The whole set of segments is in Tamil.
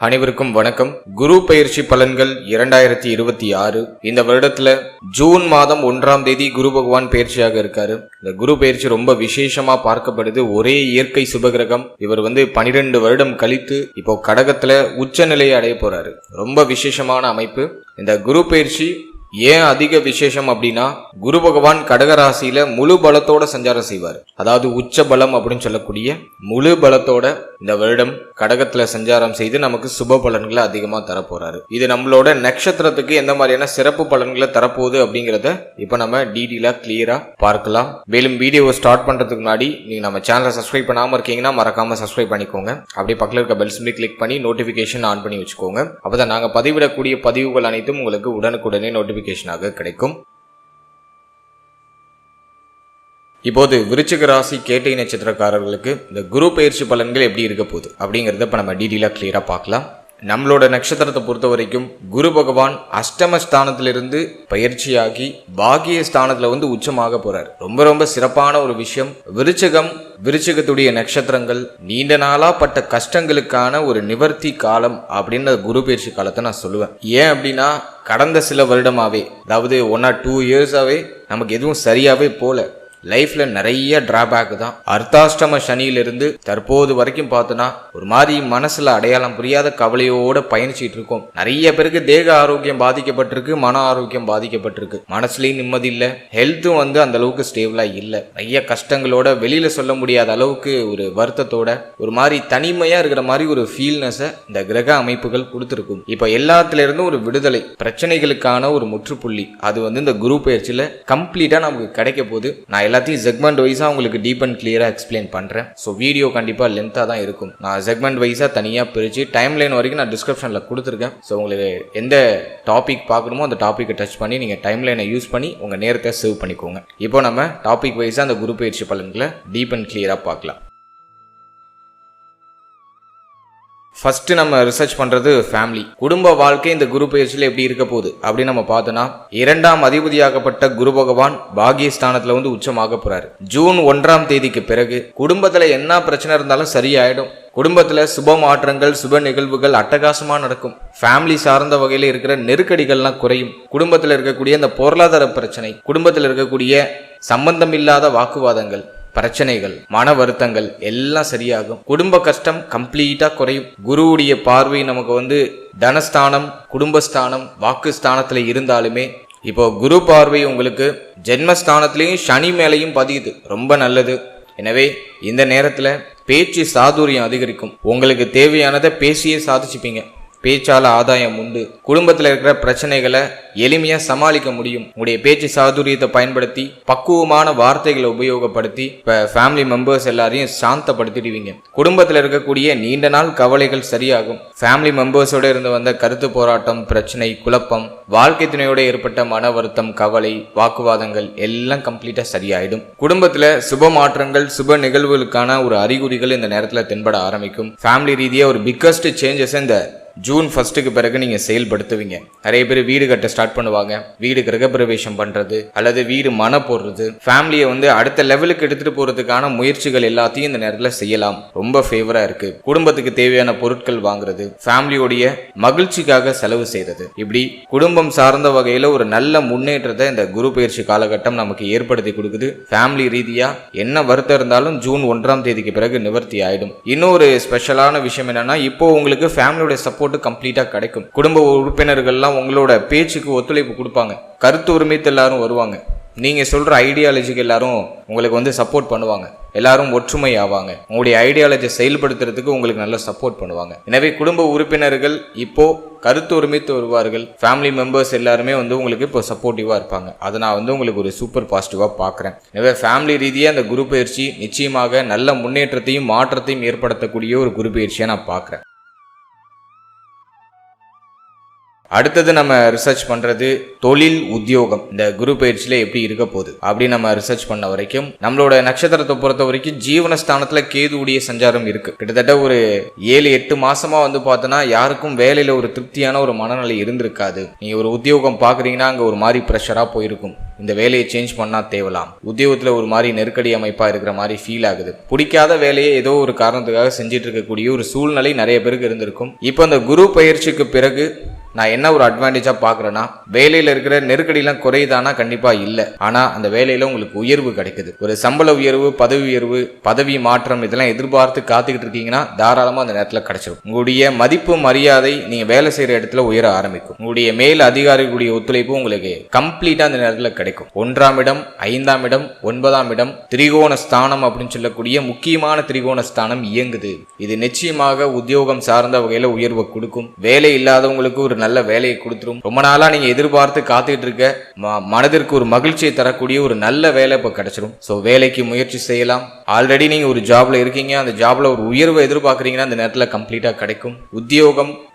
அனைவருக்கும் வணக்கம். குரு பெயர்ச்சி பலன்கள் 2026. இந்த வருடத்துல ஜூன் மாதம் 1ஆம் தேதி குரு பகவான் பெயர்ச்சியாக இருக்காரு. இந்த குரு பெயர்ச்சி ரொம்ப விசேஷமா பார்க்கப்படுது. ஒரே இயற்கை சுபகிரகம். இவர் 12 வருடம் கழித்து இப்போ கடகத்துல உச்ச நிலையை அடைய போறாரு. ரொம்ப விசேஷமான அமைப்பு. இந்த குரு பெயர்ச்சி ஏன் அதிக விசேஷம் அப்படின்னா, குரு பகவான் கடகராசியில முழு பலத்தோட சஞ்சாரம் செய்வார். அதாவது உச்ச பலம் அப்படின்னு சொல்லக்கூடிய முழு பலத்தோட இந்த வருடம் கடகத்துல சஞ்சாரம் செய்து நமக்கு சுப பலன்களை அதிகமா தரப்போறாரு. இது நம்மளோட நட்சத்திரத்துக்கு எந்த மாதிரியான சிறப்பு பலன்களை தரப்போகுது அப்படிங்கறத இப்ப நம்ம டீடெயிலா கிளியரா பார்க்கலாம். மேலும் வீடியோவை ஸ்டார்ட் பண்றதுக்கு முன்னாடி நீங்க நம்ம சேனலை சப்ஸ்கிரைப் பண்ணாம இருக்கீங்கன்னா மறக்காம சப்ஸ்கிரைப் பண்ணிக்கோங்க. அப்படியே பக்கத்துல இருக்க பெல் சிம்பலை கிளிக் பண்ணி நோட்டிபிகேஷன் ஆன் பண்ணி வச்சுக்கோங்க. அப்பதான் நாங்க பதிவிடக்கூடிய பதிவுகள் அனைத்தும் உங்களுக்கு உடனுக்குடனே நோட்டிபிகேஷனாக கிடைக்கும். இப்போது விருச்சிக ராசி கேட்டை நட்சத்திரக்காரர்களுக்கு இந்த குரு பெயர்ச்சி பலன்கள் எப்படி இருக்க போகுது அப்படிங்கறத இப்ப நம்ம டீடெயிலா கிளியரா பார்க்கலாம். நம்மளோட நட்சத்திரத்தை பொறுத்த வரைக்கும் குரு பகவான் அஷ்டமஸ்தானத்திலிருந்து பயிற்சியாகி பாகிய ஸ்தானத்துல உச்சமாக போறார். ரொம்ப சிறப்பான ஒரு விஷயம். விருச்சிகத்துடைய நட்சத்திரங்கள் நீண்ட நாளா பட்ட கஷ்டங்களுக்கான ஒரு நிவர்த்தி காலம் அப்படின்னு குரு பயிற்சி காலத்தை நான் சொல்லுவேன். ஏன் அப்படின்னா, கடந்த சில வருடமாவே, அதாவது 1 or 2 இயர்ஸாவே நமக்கு எதுவும் சரியாவே போல. லைஃப்ல நிறைய டிராபேக் தான். அர்த்தாஷ்டம சனியிலிருந்து தற்போது வரைக்கும் பார்த்தோன்னா ஒரு மாதிரி மனசுல அடையாளம் புரியாத கவலையோட பயணிச்சுட்டு இருக்கோம். நிறைய பேருக்கு தேக ஆரோக்கியம் பாதிக்கப்பட்டிருக்கு, மன ஆரோக்கியம் பாதிக்கப்பட்டிருக்கு. மனசுலயும் நிம்மதி இல்லை, ஹெல்த்தும் அந்த அளவுக்கு ஸ்டேபிளா இல்லை. நிறைய கஷ்டங்களோட வெளியில சொல்ல முடியாத அளவுக்கு ஒரு வருத்தத்தோட ஒரு மாதிரி தனிமையா இருக்கிற மாதிரி ஒரு ஃபீல்னஸை இந்த கிரக அமைப்புகள் கொடுத்துருக்கும். இப்ப எல்லாத்துல இருந்தும் ஒரு விடுதலை, பிரச்சனைகளுக்கான ஒரு முற்றுப்புள்ளி அது இந்த குரு பயிற்சியில கம்ப்ளீட்டா நமக்கு கிடைக்க போகுது. நான் எல்லாத்தையும் செக்மெண்ட் வைஸா உங்களுக்கு டீப் அண்ட் கிளியரா எக்ஸ்பிளைன் பண்றேன். ஸோ வீடியோ கண்டிப்பா லென்த்தா தான் இருக்கும். நான் செக்மெண்ட் வைஸா தனியா பிரிச்சு டைம் லைன் வரைக்கும் நான் டிஸ்கிரிப்ஷன்ல கொடுத்துருக்கேன். ஸோ உங்களுக்கு எந்த டாபிக் பார்க்கணுமோ அந்த டாப்பிக்கை டச் பண்ணி நீங்க டைம் லைனை யூஸ் பண்ணி உங்க நேரத்தை சேவ் பண்ணிக்கோங்க. இப்போ நம்ம டாபிக் வைஸா அந்த குரு பயிற்சி பலன்களை டீப் அண்ட் கிளியரா பார்க்கலாம். ஃபர்ஸ்ட் நம்ம ரிசர்ச் பண்றது ஃபேமிலி, குடும்ப வாழ்க்கை இந்த குரு பயிற்சியில எப்படி இருக்க போகுது அப்படின்னு நம்ம பார்த்தோம்னா, 2ஆம் அதிபதியாகப்பட்ட குரு பகவான் பாகியஸ்தானத்துல உச்சமாக போறாரு. ஜூன் 1ஆம் தேதிக்கு பிறகு குடும்பத்துல என்ன பிரச்சனை இருந்தாலும் சரியாயிடும். குடும்பத்துல சுப மாற்றங்கள், சுப நிகழ்வுகள் அட்டகாசமா நடக்கும். ஃபேமிலி சார்ந்த வகையில இருக்கிற நெருக்கடிகள்லாம் குறையும். குடும்பத்துல இருக்கக்கூடிய இந்த பொருளாதார பிரச்சனை, குடும்பத்துல இருக்கக்கூடிய சம்பந்தம் இல்லாத வாக்குவாதங்கள், பிரச்சனைகள், மன வருத்தங்கள் எல்லாம் சரியாகும். குடும்ப கஷ்டம் கம்ப்ளீட்டா குறையும். குருவுடைய பார்வை நமக்கு தனஸ்தானம், குடும்பஸ்தானம், வாக்குஸ்தானத்துல இருந்தாலுமே இப்போ குரு பார்வை உங்களுக்கு ஜென்மஸ்தானத்திலையும் சனி மேலையும் பதியுது. ரொம்ப நல்லது. எனவே இந்த நேரத்துல பேச்சு சாதுரியம் அதிகரிக்கும். உங்களுக்கு தேவையானதை பேசியே சாதிச்சுப்பீங்க. பேச்சால ஆதாயம் உண்டு. குடும்பத்துல இருக்கிற பிரச்சனைகளை எளிமையா சமாளிக்க முடியும். உங்களுடைய பேச்சு சாதுரியத்தை பயன்படுத்தி பக்குவமான வார்த்தைகளை உபயோகப்படுத்தி ஃபேமிலி மெம்பர்ஸ் எல்லாரையும் சாந்தப்படுத்திடுவீங்க. குடும்பத்துல இருக்கக்கூடிய நீண்ட நாள் கவலைகள் சரியாகும். ஃபேமிலி மெம்பர்ஸோட இருந்து வந்த கருத்து போராட்டம், பிரச்சனை, குழப்பம், வாழ்க்கை துணையோட ஏற்பட்ட மன வருத்தம், கவலை, வாக்குவாதங்கள் எல்லாம் கம்ப்ளீட்டா சரியாயிடும். குடும்பத்துல சுப மாற்றங்கள், சுப நிகழ்வுகளுக்கான ஒரு அறிகுறிகள் இந்த நேரத்துல தென்பட ஆரம்பிக்கும். ஃபேமிலி ரீதியா ஒரு பிக்கஸ்ட் சேஞ்சஸ் இந்த ஜூன் 1க்கு பிறகு நீங்க செயல்படுத்துவீங்க. நிறைய பேர் வீடு கட்ட ஸ்டார்ட் பண்ணுவாங்க. வீடு கிரகப்பிரவேசம் பண்றது அல்லது வீடு மன போடுறது, ஃபேமிலியை அடுத்த லெவலுக்கு எடுத்துட்டு போறதுக்கான முயற்சிகள் எல்லாத்தையும் இந்த நேரத்துல செய்யலாம். ரொம்ப ஃபேவரா இருக்கு. குடும்பத்துக்கு தேவையான பொருட்கள் வாங்குறது, ஃபேமிலியோடைய மகிழ்ச்சிக்காக செலவு செய்யறது, இப்படி குடும்பம் சார்ந்த வகையில ஒரு நல்ல முன்னேற்றத்தை இந்த குரு பயிற்சி காலகட்டம் நமக்கு ஏற்படுத்தி கொடுக்குது. ஃபேமிலி ரீதியா என்ன வருத்தம் இருந்தாலும் ஜூன் 1ஆம் தேதிக்கு பிறகு நிவர்த்தி ஆயிடும். இன்னொரு ஸ்பெஷலான விஷயம் என்னன்னா, இப்போ உங்களுக்கு ஃபேமிலியோட சப்போர்ட் கம்ப்ளீட்டா கிடைக்கும். குடும்ப உறுப்பினர்கள்லாம் உங்களோட பேச்சுக்கு ஒத்துழைப்பு கொடுப்பாங்க. கருத்து உரிமைத்து எல்லாரும் வருவாங்க. நீங்க சொல்ற ஐடியாலஜிக்கு எல்லாரும் உங்களுக்கு சப்போர்ட் பண்ணுவாங்க. எல்லாரும் ஒற்றுமை ஆவாங்க. உங்களுடைய ஐடியாலஜி செயல்படுத்துறதுக்கு உங்களுக்கு நல்ல சப்போர்ட் பண்ணுவாங்க. எனவே குடும்ப உறுப்பினர்கள் இப்போ கருத்து உரிமைத்து வருவார்கள். ஃபேமிலி மெம்பர்ஸ் எல்லாருமே உங்களுக்கு இப்போ சப்போர்ட்டிவா இருப்பாங்க. அதை நான் உங்களுக்கு ஒரு சூப்பர் பாசிட்டிவா பாக்குறேன். எனவே ஃபேமிலி ரீதியா அந்த குரு பயிற்சி நிச்சயமாக நல்ல முன்னேற்றத்தையும் மாற்றத்தையும் ஏற்படுத்தக்கூடிய ஒரு குரு பயிற்சியா நான் பாக்குறேன். அடுத்தது நம்ம ரிசர்ச் பண்றது தொழில் உத்தியோகம் இந்த குரு பயிற்சியில எப்படி இருக்க போகுது அப்படி நம்ம ரிசர்ச் பண்ண வரைக்கும் நம்மளோட நட்சத்திரத்தை பொறுத்த வரைக்கும் ஜீவனஸ்தானத்துல கேதுவுடைய சஞ்சாரம் இருக்கு. கிட்டத்தட்ட ஒரு 7-8 மாசமா வந்து பார்த்தோன்னா யாருக்கும் வேலையில ஒரு திருப்தியான ஒரு மனநிலை இருந்திருக்காது. நீங்க ஒரு உத்தியோகம் பாக்குறீங்கன்னா அங்க ஒரு மாதிரி ப்ரெஷரா போயிருக்கும். இந்த வேலையை சேஞ்ச் பண்ணா தேவலாம், உத்தியோகத்துல ஒரு மாதிரி நெருக்கடி அமைப்பா இருக்கிற மாதிரி ஃபீல் ஆகுது. பிடிக்காத வேலையை ஏதோ ஒரு காரணத்துக்காக செஞ்சிட்டு இருக்கக்கூடிய ஒரு சூழ்நிலை நிறைய பேருக்கு இருந்திருக்கும். இப்போ அந்த குரு பயிற்சிக்கு பிறகு நான் என்ன ஒரு அட்வான்டேஜா பாக்குறேன்னா, வேலையில இருக்கிற நெருக்கடியெல்லாம் குறையுதானா கண்டிப்பா இல்ல. ஆனா அந்த வேலையில உங்களுக்கு உயர்வு கிடைக்குது. ஒரு சம்பள உயர்வு, பதவி உயர்வு, பதவி மாற்றம் இதெல்லாம் எதிர்பார்த்து காத்துக்கிட்டு இருக்கீங்கன்னா தாராளமா அந்த நேரத்துல கிடைச்சிடும். உங்களுடைய மதிப்பு மரியாதை நீங்க வேலை செய்யற இடத்துல உயர ஆரம்பிக்கும். உங்களுடைய மேல் அதிகாரிகளுடைய ஒத்துழைப்பு உங்களுக்கு கம்ப்ளீட்டா அந்த நேரத்துல கிடைக்கும். 1ஆம் இடம், 5ஆம் இடம், 9ஆம் இடம் திரிகோண ஸ்தானம் அப்படின்னு சொல்லக்கூடிய முக்கியமான திரிகோண ஸ்தானம் இயங்குது. இது நிச்சயமாக உத்தியோகம் சார்ந்த வகையில உயர்வை கொடுக்கும். வேலை இல்லாதவங்களுக்கு ஒரு நல்ல வேலையை கொடுத்துரும். ரொம்ப நாளா நீங்க எதிர்பார்த்து காத்துக்கிட்டு இருக்க மனதிற்கு ஒரு மகிழ்ச்சியை தரக்கூடிய ஒரு நல்ல வேலை இப்ப கிடைச்சிரும். சோ வேலைக்கு முயற்சி செய்யலாம். ஆல்ரெடி நீங்க ஒரு ஜாப்ல இருக்கீங்க, அந்த ஜாப்ல ஒரு உயர்வை எதிர்பார்க்கறீங்கன்னா அந்த நேரத்துல கம்ப்ளீட்டா கிடைக்கும்.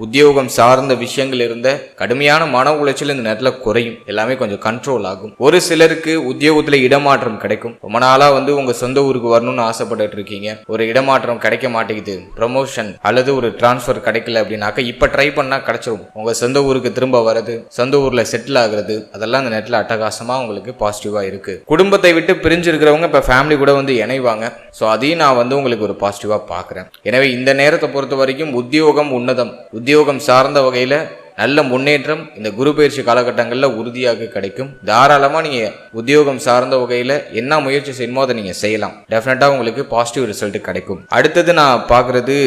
உத்தியோகம் சார்ந்த விஷயங்கள் இருந்த கடுமையான மன உளைச்சல் இந்த நேரத்துல குறையும். எல்லாமே கொஞ்சம் கண்ட்ரோல் ஆகும். ஒரு சிலருக்கு உத்தியோகத்துல இடமாற்றம் கிடைக்கும். ரொம்ப நாளா வந்து உங்க சொந்த ஊருக்கு வரணும்னு ஆசைப்பட்டு இருக்கீங்க, ஒரு இடமாற்றம் கிடைக்க மாட்டேங்குது, ப்ரமோஷன் அல்லது ஒரு டிரான்ஸ்பர் கிடைக்கல அப்படின்னாக்க இப்ப ட்ரை பண்ணா கிடைச்சிரும். உங்க சொந்த ஊருக்கு திரும்ப வர்றது, சொந்த ஊர்ல செட்டில் ஆகுறது, அதெல்லாம் இந்த நேரத்தில் அட்டகாசமா உங்களுக்கு பாசிட்டிவா இருக்கு. குடும்பத்தை விட்டு பிரிஞ்சு இருக்கிறவங்க இப்ப ஃபேமிலி கூட வந்து இணைவாங்க. ஸோ அதையும் நான் வந்து உங்களுக்கு ஒரு பாசிட்டிவா பாக்குறேன். எனவே இந்த நேரத்தை பொறுத்த வரைக்கும் உத்தியோகம் உன்னதம், உத்தியோகம் சார்ந்த வகையில நல்ல முன்னேற்றம் இந்த குரு பயிற்சி காலகட்டங்களில் உறுதியாக கிடைக்கும். தாராளமா நீங்க உத்தியோகம் சார்ந்த வகையில என்ன முயற்சி செய்யணுமோ அதை நீங்க செய்யலாம். டெஃபினட்டா உங்களுக்கு பாசிட்டிவ் ரிசல்ட் கிடைக்கும். அடுத்தது நான் பாக்குறது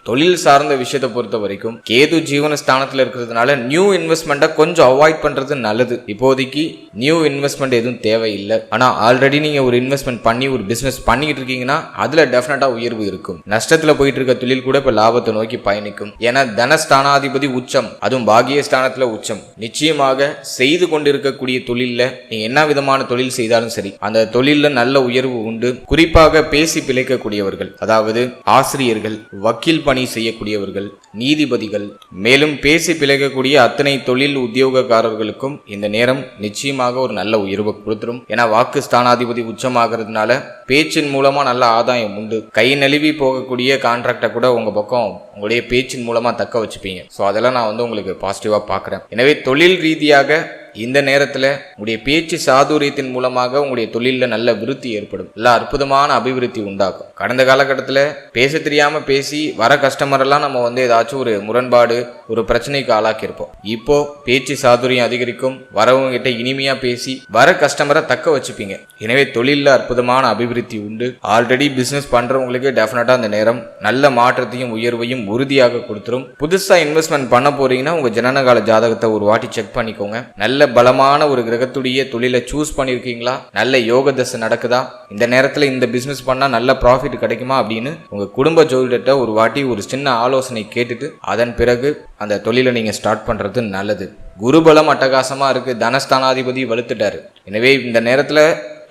தொழில் சார்ந்த விஷயத்தை பொறுத்த வரைக்கும் கேது ஜீவனஸ்தானத்தில் இருக்கிறதுனால நியூ இன்வெஸ்ட்மெண்ட்டை கொஞ்சம் அவாய்ட் பண்றது நல்லது. இப்போதைக்கு நியூ இன்வெஸ்ட்மெண்ட் எதுவும் தேவையில்லை. ஆனா ஆல்ரெடி நீங்க ஒரு இன்வெஸ்ட்மெண்ட் பண்ணி ஒரு பிசினஸ் பண்ணிட்டு இருக்கீங்கன்னா அதுல டெஃபினட்டா உயர்வு இருக்கும். நஷ்டத்துல போயிட்டு இருக்க தொழில் கூட இப்ப லாபத்தை நோக்கி பயணிக்கும். ஏன்னா தனஸ்தானாதிபதி உச்சம், அதுவும் பாகியஸ்தானத்துல உச்சம். நிச்சயமாக செய்து கொண்டிருக்கக்கூடிய தொழில்ல நீங்க என்ன விதமான தொழில் செய்தாலும் சரி அந்த தொழில்ல நல்ல உயர்வு உண்டு. குறிப்பாக பேசி பிழைக்கக்கூடியவர்கள், அதாவது ஆசிரியர்கள், வக்கீல் பணி செய்யக்கூடியவர்கள், நீதிபதிகள், மேலும் பேசி பிழைக்கக்கூடிய அத்தனை தொழில் உத்தியோகக்காரர்களுக்கும் இந்த நேரம் நிச்சயமாக ஒரு நல்ல உயர்வு கொடுத்துரும். ஏன்னா வாக்கு ஸ்தானாதிபதி உச்சமாகிறதுனால பேச்சின் மூலமா நல்ல ஆதாயம் உண்டு. கை நழுவி போகக்கூடிய கான்ட்ராக்டை கூட உங்க பக்கம் உங்களுடைய பேச்சின் மூலமா தக்க வச்சுப்பீங்க. ஸோ அதெல்லாம் நான் வந்து உங்களுக்கு பாசிட்டிவா பார்க்குறேன். எனவே தொழில் ரீதியாக இந்த நேரத்துல உங்களுடைய பேச்சு சாதுரியத்தின் மூலமாக உங்களுடைய தொழில நல்ல விருத்தி ஏற்படும். நல்ல அற்புதமான அபிவிருத்தி உண்டாகும். கடந்த காலகட்டத்துல பேச தெரியாம பேசி வர கஸ்டமர் எல்லாம் நம்ம வந்து ஏதாச்சும் ஒரு முரண்பாடு, ஒரு பிரச்சனைக்கு ஆளாக்கி இருப்போம். இப்போ பேச்சு சாதுரியம் அதிகரிக்கும். வரவங்க கிட்ட இனிமையா பேசி வர கஸ்டமரை தக்க வச்சுப்பீங்க. எனவே தொழில அற்புதமான அபிவிருத்தி உண்டு. ஆல்ரெடி பிசினஸ் பண்றவங்களுக்கு டெஃபினட்டா அந்த நேரம் நல்ல மாற்றத்தையும் உயர்வையும் உறுதியாக கொடுத்துரும். புதுசா இன்வெஸ்ட்மெண்ட் பண்ண போறீங்கன்னா உங்க ஜனனகால ஜாதகத்தை ஒரு வாட்டி செக் பண்ணிக்கோங்க. நல்ல பலமான ஒரு கிரகத்துடைய தொழிலை சூஸ் பண்ணிருக்கீங்களா, நல்ல யோக தசை நடக்குதா, இந்த நேரத்துல இந்த பிசினஸ் பண்ணா நல்ல ப்ராஃபிட் கிடைக்குமா அப்படின்னு உங்க குடும்ப ஜோதிடத்தை ஒரு வாட்டி ஒரு சின்ன ஆலோசனை கேட்டுட்டு அதன் பிறகு அந்த தொழிலை நீங்க ஸ்டார்ட் பண்றது நல்லது. குருபலம் அட்டகாசமா இருக்கு, தனஸ்தானாதிபதி வலுத்துட்டாரு. எனவே இந்த நேரத்துல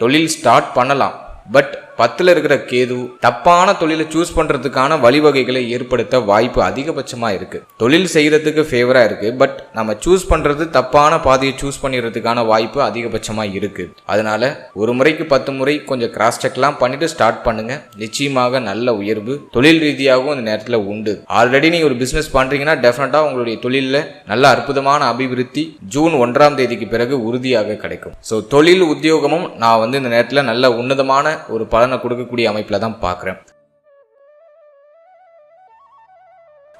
தொழில் ஸ்டார்ட் பண்ணலாம். பட் 10ல் இருக்கிற கேது தப்பான தொழிலை சூஸ் பண்றதுக்கான வழிவகைகளை ஏற்படுத்த வாய்ப்பு அதிகபட்சமா இருக்கு. தொழில் செய்யறதுக்கு ஃபேவரா இருக்கு, பட் நம்ம சூஸ் பண்றது தப்பான பாதையை சூஸ் பண்ணிடுறதுக்கான வாய்ப்பு அதிகபட்சமா இருக்கு. அதனால ஒரு முறைக்கு 10 முறை கொஞ்சம் கிராஸ் செக்லாம் பண்ணிட்டு ஸ்டார்ட் பண்ணுங்க. நிச்சயமாக நல்ல உயர்வு தொழில் ரீதியாகவும் இந்த நேரத்துல உண்டு. ஆல்ரெடி நீங்க ஒரு பிசினஸ் பண்றீங்கன்னா டெஃபினட்டா உங்களுடைய தொழில நல்ல அற்புதமான அபிவிருத்தி ஜூன் 1ஆம் தேதிக்கு பிறகு உறுதியாக கிடைக்கும். ஸோ தொழில் உத்தியோகமும் நான் வந்து இந்த நேரத்துல நல்ல உன்னதமான ஒரு பலனை கொடுக்கக்கூடிய அமைப்புல தான் பார்க்கிறேன்.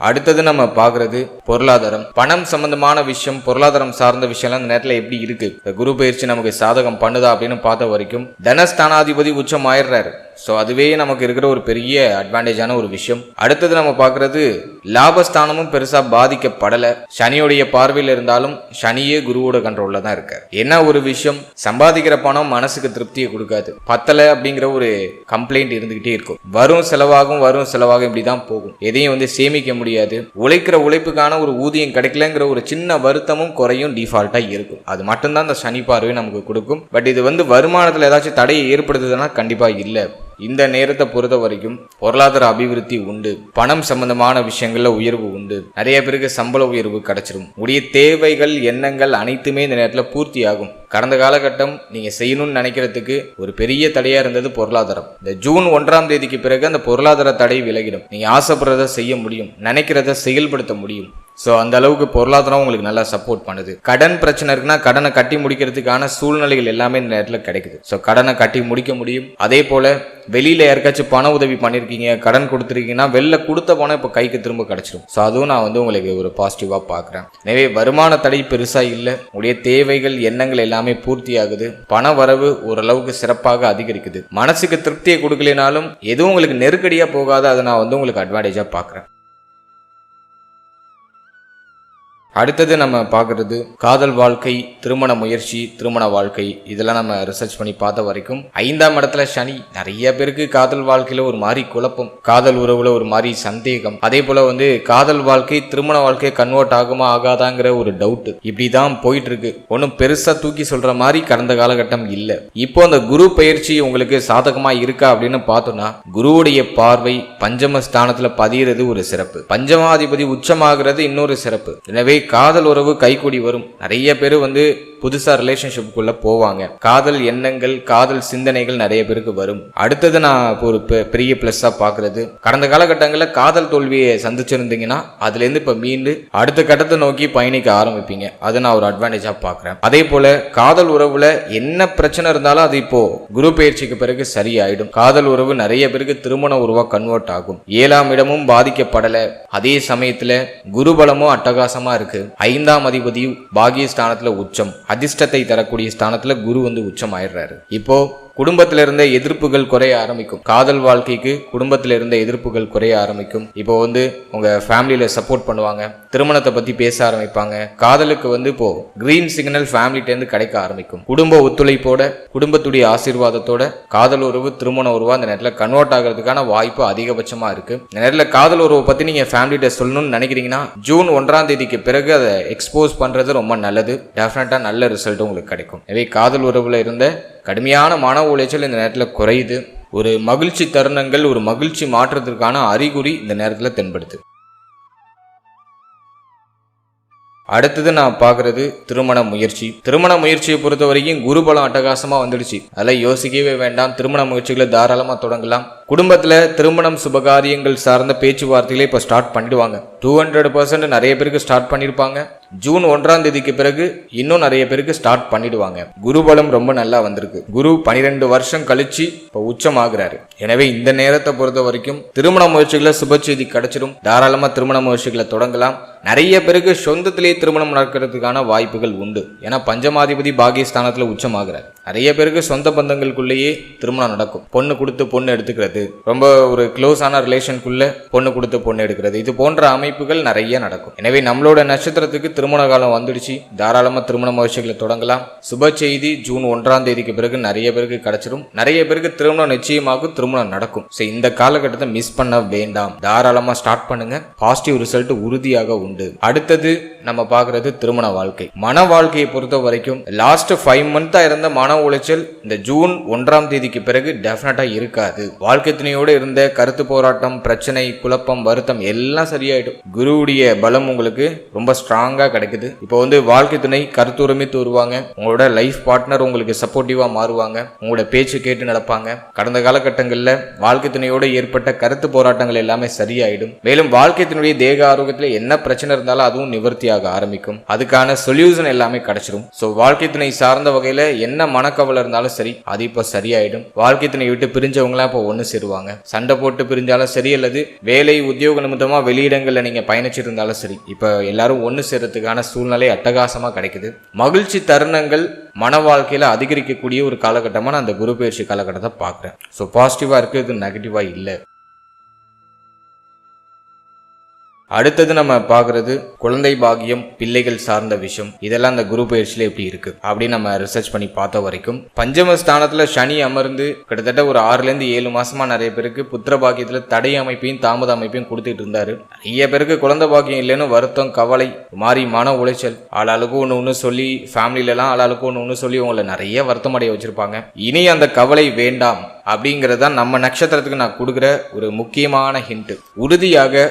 அடுத்தது நம்ம பாக்குறது பொருளாதாரம், பணம் சம்பந்தமான விஷயம், பொருளாதாரம் சார்ந்த விஷயம்லாம் இந்த நேரத்துல எப்படி இருக்கு, குரு பயிற்சி நமக்கு சாதகம் பண்ணுதா அப்படின்னு பார்த்த வரைக்கும் தனஸ்தானாதிபதி உச்சம் ஆயிடுறாரு. ஸோ அதுவே நமக்கு இருக்கிற ஒரு பெரிய அட்வான்டேஜான ஒரு விஷயம். அடுத்தது நம்ம பார்க்கறது லாபஸ்தானமும் பெருசா பாதிக்கப்படலை. சனியோடைய பார்வையில் இருந்தாலும் சனியே குருவோட கண்ட்ரோல்ல தான் இருக்காரு. என்ன ஒரு விஷயம், சம்பாதிக்கிற பணம் மனசுக்கு திருப்தியை கொடுக்காது, பத்தலை அப்படிங்கிற ஒரு கம்ப்ளைண்ட் இருந்துகிட்டே இருக்கும். வரும் செலவாகும் இப்படிதான் போகும். எதையும் வந்து சேமிக்க முடியாது. உழைக்கிற உழைப்புக்கான ஒரு ஊதியம் கிடைக்கலங்கிற ஒரு சின்ன வருத்தமும் குறையும் டிஃபால்ட்டா இருக்கும். அது மட்டும்தான் இந்த சனி பார்வை நமக்கு கொடுக்கும். பட் இது வந்து வருமானத்துல ஏதாச்சும் தடையை ஏற்படுத்துதுன்னா கண்டிப்பா இல்லை. இந்த நேரத்தை பொறுத்த வரைக்கும் பொருளாதார அபிவிருத்தி உண்டு, பணம் சம்பந்தமான விஷயங்கள்ல உயர்வு உண்டு, நிறைய பேருக்கு சம்பள உயர்வு கிடைச்சிடும், உடைய தேவைகள் எண்ணங்கள் அனைத்துமே இந்த நேரத்தில் பூர்த்தி ஆகும். கடந்த காலகட்டம் நீங்க செய்யணும்னு நினைக்கிறதுக்கு ஒரு பெரிய தடையா இருந்தது பொருளாதாரம். இந்த ஜூன் 1ஆம் தேதிக்கு பிறகு அந்த பொருளாதார தடை விலகிடும். நீங்க ஆசைப்படுறத செய்ய முடியும், நினைக்கிறத செயல்படுத்த முடியும். ஸோ அந்த அளவுக்கு பொருளாதாரம் உங்களுக்கு நல்லா சப்போர்ட் பண்ணுது. கடன் பிரச்சனை இருக்குன்னா கடனை கட்டி முடிக்கிறதுக்கான சூழ்நிலைகள் எல்லாமே இந்த நேரத்தில் கிடைக்குது. ஸோ கடனை கட்டி முடிக்க முடியும். அதே போல வெளியில யாருக்காச்சும் பண உதவி பண்ணிருக்கீங்க, கடன் கொடுத்துருக்கீங்கன்னா வெளில கொடுத்த பணம் இப்போ கைக்கு திரும்ப கிடைச்சிடும். ஸோ அதுவும் நான் உங்களுக்கு ஒரு பாசிட்டிவா பார்க்குறேன். எனவே வருமான தடை பெருசா இல்லை, உடைய தேவைகள் எண்ணங்கள் எல்லாமே பூர்த்தி ஆகுது, பண வரவு ஓரளவுக்கு சிறப்பாக அதிகரிக்குது. மனசுக்கு திருப்தியை கொடுக்கலனாலும் எதுவும் உங்களுக்கு நெருக்கடியா போகாத, அதை நான் உங்களுக்கு அட்வான்டேஜா பார்க்குறேன். அடுத்தது நம்ம பார்க்கறது காதல் வாழ்க்கை, திருமண முயற்சி, திருமண வாழ்க்கை. இதெல்லாம் நம்ம ரிசர்ச் பண்ணி பார்த்த வரைக்கும் 5ஆம் இடத்துல சனி. நிறைய பேருக்கு காதல் வாழ்க்கையில ஒரு மாதிரி குழப்பம், காதல் உறவுல ஒரு மாதிரி சந்தேகம், அதே போல காதல் வாழ்க்கை திருமண வாழ்க்கை கன்வெர்ட் ஆகுமா ஆகாதாங்கிற ஒரு டவுட் இப்படிதான் போயிட்டு இருக்கு. ஒன்னும் பெருசா தூக்கி சொல்ற மாதிரி கடந்த காலகட்டம் இல்ல. இப்போ அந்த குரு பயிற்சி உங்களுக்கு சாதகமா இருக்கா அப்படின்னு பார்த்தோம்னா, குருவுடைய பார்வை பஞ்சம ஸ்தானத்துல பதிகிறது ஒரு சிறப்பு, பஞ்சமாதிபதி உச்சமாகிறது இன்னொரு சிறப்பு. எனவே காதல் உறவு கைகூடி வரும். நிறைய பேர் புதுசா ரிலேஷன்ஷிப்புக்குள்ள போவாங்க. காதல் எண்ணங்கள், காதல் சிந்தனைகள் நிறைய பேருக்கு வரும். அடுத்தது நான் ஒரு பெரிய பிளஸ்ஸா பாக்குறது, கடந்த காலகட்டங்களில் காதல் தோல்வியை சந்திச்சிருந்தீங்கன்னா அதுல இருந்து இப்ப மீண்டு அடுத்த கட்டத்தை நோக்கி பயணிக்க ஆரம்பிப்பீங்க. அது நான் ஒரு அட்வான்டேஜா பாக்குறேன். அதே போல காதல் உறவுல என்ன பிரச்சனை இருந்தாலும் அது இப்போ குரு பயிற்சிக்கு பிறகு சரியாயிடும். காதல் உறவு நிறைய பேருக்கு திருமண உறவா கன்வெர்ட் ஆகும். 7ஆம் இடமும் பாதிக்கப்படல, அதே சமயத்துல குருபலமும் அட்டகாசமா இருக்கு. 5ஆம் அதிபதி பாகியஸ்தானத்துல உச்சம், அதிர்ஷ்டத்தை தரக்கூடிய ஸ்தானத்துல குரு உச்சம் ஆயிடுறாரு. இப்போ குடும்பத்தில இருந்த எதிர்ப்புகள் குறைய ஆரம்பிக்கும். காதல் வாழ்க்கைக்கு குடும்பத்தில இருந்த எதிர்ப்புகள் குறைய ஆரம்பிக்கும். இப்போ உங்க ஃபேமிலியில சப்போர்ட் பண்ணுவாங்க, திருமணத்தை பத்தி பேச ஆரம்பிப்பாங்க. காதலுக்கு இப்போ கிரீன் சிக்னல் ஃபேமிலிட்ட இருந்து கிடைக்க ஆரம்பிக்கும். குடும்ப ஒத்துழைப்போட, குடும்பத்துடைய ஆசீர்வாதத்தோட காதல் உறவு திருமண உறவா அந்த நேரத்தில் கன்வெர்ட் ஆகிறதுக்கான வாய்ப்பு அதிகபட்சமா இருக்கு. இந்த நேரத்தில் காதல் உறவை பத்தி நீங்க ஃபேமிலிட்ட சொல்லணும்னு நினைக்கிறீங்கன்னா ஜூன் 1ஆம் தேதிக்கு பிறகு அதை எக்ஸ்போஸ் பண்றது ரொம்ப நல்லது. டெஃபினட்டா நல்ல ரிசல்ட் உங்களுக்கு கிடைக்கும். எனவே காதல் உறவுல இருந்த கடுமையான மன உளைச்சல் இந்த நேரத்தில் குறையுது. ஒரு மகிழ்ச்சி தருணங்கள், ஒரு மகிழ்ச்சி மாற்றத்திற்கான அறிகுறி இந்த நேரத்தில் தென்படுது. அடுத்தது நான் பார்க்கறது திருமண முயற்சி. திருமண முயற்சியை பொறுத்த வரைக்கும் குருபலம் அட்டகாசமா வந்துடுச்சு. அதெல்லாம் யோசிக்கவே வேண்டாம். திருமண முயற்சிகளை தாராளமா தொடங்கலாம். குடும்பத்துல திருமணம் சுபகாரியங்கள் சார்ந்த பேச்சுவார்த்தைகளை இப்ப ஸ்டார்ட் பண்ணிடுவாங்க. 200% நிறைய பேருக்கு ஸ்டார்ட் பண்ணிருப்பாங்க. ஜூன் 1ஆம் தேதிக்கு பிறகு இன்னும் நிறைய பேருக்கு ஸ்டார்ட் பண்ணிடுவாங்க. குருபலம் ரொம்ப நல்லா வந்திருக்கு. குரு 12 வருஷம் கழிச்சு இப்ப உச்சம் ஆகுறாரு. எனவே இந்த நேரத்தை பொறுத்த வரைக்கும் திருமண முயற்சிகளை சுப செய்தி கிடைச்சிடும். தாராளமா திருமண முயற்சிகளை தொடங்கலாம். நிறைய பேருக்கு சொந்தத்திலேயே திருமணம் நடக்கிறதுக்கான வாய்ப்புகள் உண்டு. ஏன்னா பஞ்சமாதிபதி பாகியஸ்தானத்துல உச்சம் ஆகுறாரு. நிறைய பேருக்கு சொந்த பந்தங்களுக்குள்ளேயே திருமணம் நடக்கும். பொண்ணு கொடுத்து பொண்ணு எடுத்துக்கிறது, ரொம்ப ஒரு க்ளோஸான ரிலேஷனுக்குள்ள பொண்ணு கொடுத்து பொண்ணு எடுக்கிறது, இது போன்ற அமைப்புகள் நிறைய நடக்கும். எனவே நம்மளோட நட்சத்திரத்துக்கு திருமண காலம் வந்துடுச்சு. தாராளமா திருமண முயற்சிகளை தொடங்கலாம். சுப செய்தி ஜூன் 1ஆம் தேதிக்கு பிறகு நிறைய பேருக்கு கிடைச்சிடும். நிறைய பேருக்கு திருமணம் நிச்சயமாகும், திருமணம் நடக்கும். இந்த காலகட்டத்தை மிஸ் பண்ண வேண்டாம். தாராளமா ஸ்டார்ட் பண்ணுங்க. பாசிட்டிவ் ரிசல்ட் உறுதியாக உண்டு. அடுத்தது நம்ம பார்க்கறது திருமண வாழ்க்கை. மன வாழ்க்கையை பொறுத்த வரைக்கும் லாஸ்ட் 5 மந்த்தா இருந்த மன உளைச்சல் இந்த ஜூன் 1ஆம் தேதிக்கு பிறகு டெஃபினட்டா இருக்காது. வாழ்க்கை துணையோடு இருந்த கருத்து போராட்டம், பிரச்சனை, குழப்பம், வருத்தம் எல்லாம் சரியாயிடும். குருவுடைய பலம் உங்களுக்கு ரொம்ப ஸ்ட்ராங்கா கிடைக்குது. இப்போ வாழ்க்கை துணை கருத்துரிமை தருவாங்க. உங்களோட லைஃப் பார்ட்னர் உங்களுக்கு சப்போர்ட்டிவா மாறுவாங்க. உங்களோட பேச்சு கேட்டு நடப்பாங்க. கடந்த காலகட்டங்களில் வாழ்க்கை துணையோடு ஏற்பட்ட கருத்து போராட்டங்கள் எல்லாமே சரியாயிடும். மேலும் வாழ்க்கை துணையுடைய தேக ஆரோக்கியத்தில் என்ன பிரச்சனை இருந்தாலும் அதுவும் நிவர்த்தியாக ஆரம்பிக்கும். அதுக்கான சொல்யூஷன் எல்லாமே கிடைச்சிடும். வாழ்க்கை துணை சார்ந்த வகையில என்ன மனக்கவலை இருந்தாலும் சரி, அது இப்ப சரியாயிடும். வாழ்க்கை துணை விட்டு பிரிஞ்சவங்களாம் இப்ப ஒண்ணு சேருவாங்க. சண்டை போட்டு பிரிஞ்சாலும் சரி, அல்லது வேலை உத்தியோக நிமித்தமா வெளியிடங்கள்ல நீங்க பயணிச்சிட்டு இருந்தாலும் சரி, இப்ப எல்லாரும் ஒண்ணு சேர்றதுக்கான சூழ்நிலை அட்டகாசமா கிடைக்குது. மகிழ்ச்சி தருணங்கள் மன வாழ்க்கையில அதிகரிக்கக்கூடிய ஒரு காலகட்டமா நான் அந்த குரு பயிற்சி காலகட்டத்தை பாக்குறேன். பாசிட்டிவா இருக்கு, இது நெகட்டிவா இல்லை. அடுத்தது நம்ம பார்க்கறது குழந்தை பாக்கியம், பிள்ளைகள் சார்ந்த விஷயம். இதெல்லாம் அந்த குரு பயிற்சியில எப்படி இருக்கு அப்படின்னு நம்ம ரிசர்ச் பண்ணி பார்த்த வரைக்கும் பஞ்சம ஸ்தானத்துல சனி அமர்ந்து கிட்டத்தட்ட ஒரு 6 to 7 மாசமா நிறைய பேருக்கு புத்திர பாக்கியத்துல தடை அமைப்பையும் தாமத அமைப்பையும் கொடுத்துட்டு இருந்தாரு. நிறைய பேருக்கு குழந்தை பாக்கியம் இல்லைன்னு வருத்தம், கவலை, மாறி மன உளைச்சல், ஆளாளுக்கு ஒன்று சொல்லி, ஃபேமிலில எல்லாம் ஆளாளுக்கு ஒன்று சொல்லி உங்களை நிறைய வருத்தம் அடைய வச்சிருப்பாங்க. இனி அந்த கவலை வேண்டாம் அப்படிங்கிறது தான் நம்ம நட்சத்திரத்துக்கு நான் கொடுக்குற ஒரு முக்கியமான ஹிண்ட். உறுதியாக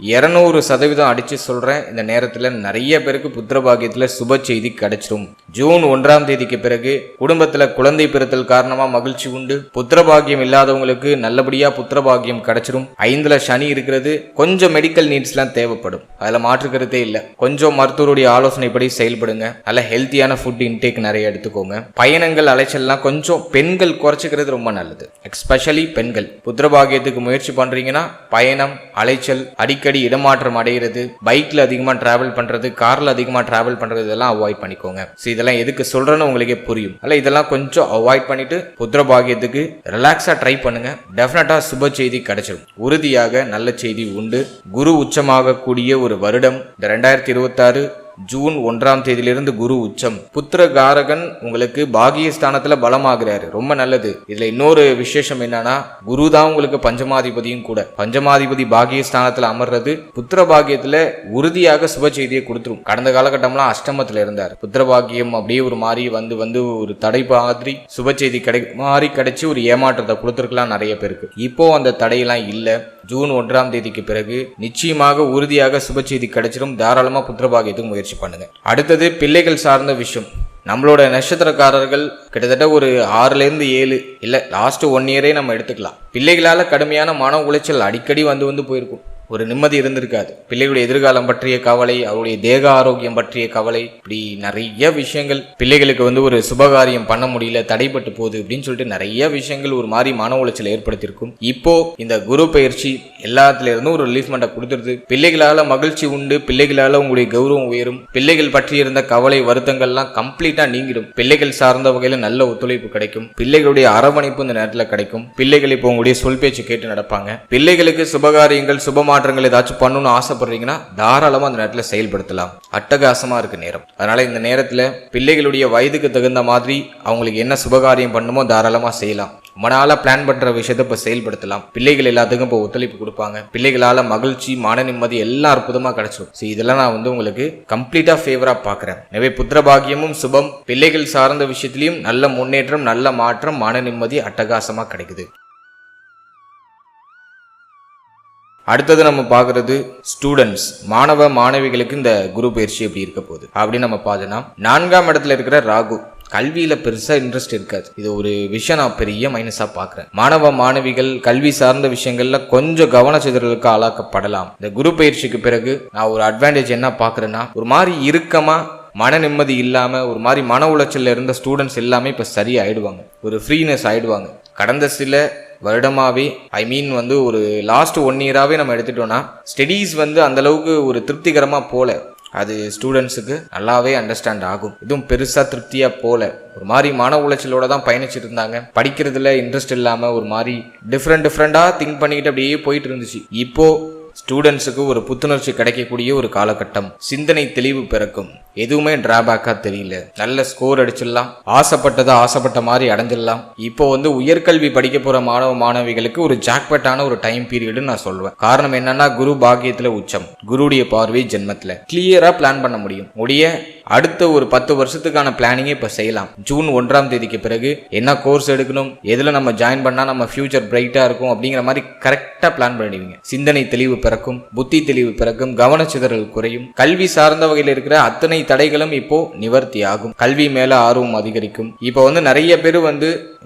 200% அடிச்சு சொல்றேன், இந்த நேரத்துல நிறைய பேருக்கு புத்திரபாகியத்துல சுப செய்தி கிடைச்சிடும். ஜூன் 1ஆம் தேதிக்கு பிறகு குடும்பத்துல குழந்தை பிறத்தல் காரணமா மகிழ்ச்சி உண்டு. புத்திரபாகியம் இல்லாதவங்களுக்கு நல்லபடியா புத்திரபாகியம் கிடைச்சிடும். 5ல சனி இருக்கிறது, கொஞ்சம் மெடிக்கல் நீட்ஸ் எல்லாம் தேவைப்படும், அதுல மாற்றுக்கிறதே இல்லை. கொஞ்சம் மருத்துவருடைய ஆலோசனைப்படி செயல்படுங்க. நல்ல ஹெல்த்தியான ஃபுட் இன்டேக் நிறைய எடுத்துக்கோங்க. பயணங்கள் அலைச்சல்லாம் கொஞ்சம் பெண்கள் குறைச்சிக்கிறது ரொம்ப நல்லது. எஸ்பெஷலி பெண்கள் புத்திரபாகியத்துக்கு முயற்சி பண்றீங்கன்னா பயணம் அலைச்சல், அடிக்கடி இடமாற்றம் அடைகிறது, பைக்ல அதிகமா டிராவல் பண்றது, கார்ல அதிகமா டிராவல் பண்றது, இதெல்லாம் அவாய்ட் பண்ணிக்கோங்க. இதெல்லாம் எதுக்கு சொல்றேன்னு உங்களுக்கே புரியும். அல்ல இதெல்லாம் கொஞ்சம் அவாய்ட் பண்ணிட்டு புத்திரபாகியத்துக்கு ரிலாக்ஸா ட்ரை பண்ணுங்க. டெஃபினட்டா சுப செய்தி கிடைச்சிடும். உறுதியாக நல்ல செய்தி உண்டு. குரு உச்சமாக கூடிய ஒரு வருடம் இந்த 2026. ஜூன் 1ஆம் தேதியிலிருந்து குரு உச்சம். புத்திரகாரகன் உங்களுக்கு பாகியஸ்தானத்துல பலமாகிறாரு, ரொம்ப நல்லது. இதுல இன்னொரு விசேஷம் என்னன்னா, குரு தான் உங்களுக்கு பஞ்சமாதிபதியும் கூட. பஞ்சமாதிபதி பாகியஸ்தானத்துல அமர்றது புத்திர பாகியத்துல உறுதியாக சுப செய்தியை கொடுத்துரும். கடந்த காலகட்டம்லாம் அஷ்டமத்துல இருந்தார். புத்திர பாகியம் அப்படியே ஒரு மாதிரி வந்து ஒரு தடை மாதிரி சுப செய்தி கிடைச்சு ஒரு ஏமாற்றத்தை கொடுத்துருக்கலாம் நிறைய பேருக்கு. இப்போ அந்த தடையெல்லாம் இல்லை. ஜூன் 1ஆம் தேதிக்கு பிறகு நிச்சயமாக உறுதியாக சுப செய்தி கிடைச்சிடும். தாராளமா புத்திரபாகியத்துக்கு முயற்சி பண்ணுங்க. அடுத்தது பிள்ளைகள் சார்ந்த விஷயம். நம்மளோட நட்சத்திரக்காரர்கள் கிட்டத்தட்ட ஒரு 6லேருந்து 7 இல்ல லாஸ்ட் 1 இயரே நம்ம எடுத்துக்கலாம். பிள்ளைகளால கடுமையான மன உளைச்சல் அடிக்கடி வந்து போயிருக்கும். ஒரு நிம்மதி இருந்திருக்காது. பிள்ளைகளுடைய எதிர்காலம் பற்றிய கவலை, அவருடைய தேக ஆரோக்கியம் பற்றிய கவலை, இப்படி நிறைய விஷயங்கள். பிள்ளைகளுக்கு ஒரு சுபகாரியம் பண்ண முடியல, தடைப்பட்டு போகுது அப்படின்னு சொல்லிட்டு நிறைய விஷயங்கள் ஒரு மாதிரி மன உளைச்சல் ஏற்படுத்தியிருக்கும். இப்போ இந்த குரு பயிற்சி எல்லாத்துல இருந்தும் ஒரு ரிலீஃப்மெண்ட்டை கொடுத்துருது. பிள்ளைகளால மகிழ்ச்சி உண்டு. பிள்ளைகளால உங்களுடைய கௌரவம் உயரும். பிள்ளைகள் பற்றி இருந்த கவலை வருத்தங்கள்லாம் கம்ப்ளீட்டா நீங்கிடும். பிள்ளைகள் சார்ந்த வகையில நல்ல ஒத்துழைப்பு கிடைக்கும். பிள்ளைகளுடைய அரவணைப்பு இந்த நேரத்துல கிடைக்கும். பிள்ளைகள் இப்போ உங்களுடைய சொல் பேச்சு கேட்டு நடப்பாங்க. பிள்ளைகளுக்கு சுபகாரியங்கள் சுபமா ஏதாச்சும் பண்ணணும்னு ஆசைப்படுறீங்கன்னா தாராளமா அந்த நேரத்தில் செயல்படுத்தலாம். அட்டகாசமா இருக்கு நேரம். அதனால இந்த நேரத்துல பிள்ளைகளுடைய வயதுக்கு தகுந்த மாதிரி அவங்களுக்கு என்ன சுபகாரியம் பண்ணுமோ தாராளமா செய்யலாம். மனால பிளான் பண்ற விஷயத்தை இப்ப செயல்படுத்தலாம். பிள்ளைகள் எல்லாத்துக்கும் இப்போ ஒத்துழைப்பு கொடுப்பாங்க. பிள்ளைகளால மகிழ்ச்சி மன நிம்மதி எல்லாம் அற்புதமா கிடைச்சிடும். இதெல்லாம் நான் உங்களுக்கு கம்ப்ளீட்டா ஃபேவரா பாக்குறேன். எனவே புத்திரபாகியமும் சுபம், பிள்ளைகள் சார்ந்த விஷயத்திலையும் நல்ல முன்னேற்றம், நல்ல மாற்றம், மன நிம்மதி அட்டகாசமா கிடைக்குது. அடுத்தது நம்ம பார்க்கறது ஸ்டூடெண்ட்ஸ், மாணவ மாணவிகளுக்கு இந்த குரு பயிற்சி எப்படி இருக்க போகுது அப்படின்னு நம்ம பார்த்தோம்னா, 4ஆம் இடத்துல இருக்கிற ராகு கல்வியில பெருசா இன்ட்ரெஸ்ட் இருக்காது. இது ஒரு விஷயம் நான் பெரிய மைனஸா பாக்குறேன். மாணவ மாணவிகள் கல்வி சார்ந்த விஷயங்கள்ல கொஞ்சம் கவனச்சிதறலுக்கு ஆளாக்கப்படலாம். இந்த குரு பயிற்சிக்கு பிறகு நான் ஒரு அட்வான்டேஜ் என்ன பாக்குறேன்னா, ஒரு மாதிரி இறுக்கமா மன நிம்மதி இல்லாம ஒரு மாதிரி மன உளைச்சல்ல இருந்த ஸ்டூடெண்ட்ஸ் எல்லாமே இப்ப சரியாயிடுவாங்க. ஒரு ஃப்ரீனஸ் ஆயிடுவாங்க. கடந்த சில வருடமாவே ஒரு லாஸ்ட் 1 இயராவே நம்ம எடுத்துட்டோம்னா ஸ்டடீஸ் அந்த அளவுக்கு ஒரு திருப்திகரமா போல. அது ஸ்டூடெண்ட்ஸுக்கு நல்லாவே அண்டர்ஸ்டாண்ட் ஆகும். இதுவும் பெருசா திருப்தியா போல, ஒரு மாதிரி மன உளைச்சலோட தான் பயணிச்சுட்டு இருந்தாங்க. படிக்கிறதுல இன்ட்ரெஸ்ட் இல்லாம ஒரு மாதிரி டிஃப்ரெண்டா திங்க் பண்ணிக்கிட்டு அப்படியே போயிட்டு இருந்துச்சு. இப்போ ஸ்டூடெண்ட்ஸுக்கு ஒரு புத்துணர்ச்சி கிடைக்கக்கூடிய ஒரு காலகட்டம். சிந்தனை தெளிவு பிறக்கும். எதுவுமே டிராபேக்கா தெரியல. நல்ல ஸ்கோர் அடிச்சிடலாம். ஆசைப்பட்ட மாதிரி அடைஞ்சிடலாம். இப்போ உயர்கல்வி படிக்க போற மாணவ மாணவிகளுக்கு ஒரு ஜாக்பட்டான ஒரு டைம் பீரியட் நான் சொல்லுவேன். காரணம் என்னன்னா, குரு பாக்கியத்துல உச்சம், குருடைய பார்வை ஜென்மத்துல. கிளியரா பிளான் பண்ண முடியும். அடுத்த ஒரு 10 வருஷத்துக்கான பிளானிங்கே இப்ப செய்யலாம். ஜூன் 1ஆம் தேதிக்கு பிறகு என்ன கோர்ஸ் எடுக்கணும், எதுல நம்ம ஜாயின் பண்ணா நம்ம ஃபியூச்சர் பிரைட்டா இருக்கும் அப்படிங்கிற மாதிரி கரெக்டா பிளான் பண்ணிடுவீங்க. சிந்தனை தெளிவு பிறக்கும், புத்தி தெளிவு பிறக்கும், கவனச்சிதறல் குறையும். கல்வி சார்ந்த வகையில் இருக்கிற அத்தனை தடைகளும் இப்போ நிவர்த்தி ஆகும். கல்வி மேல ஆர்வம் அதிகரிக்கும். இப்போ நிறைய பேர்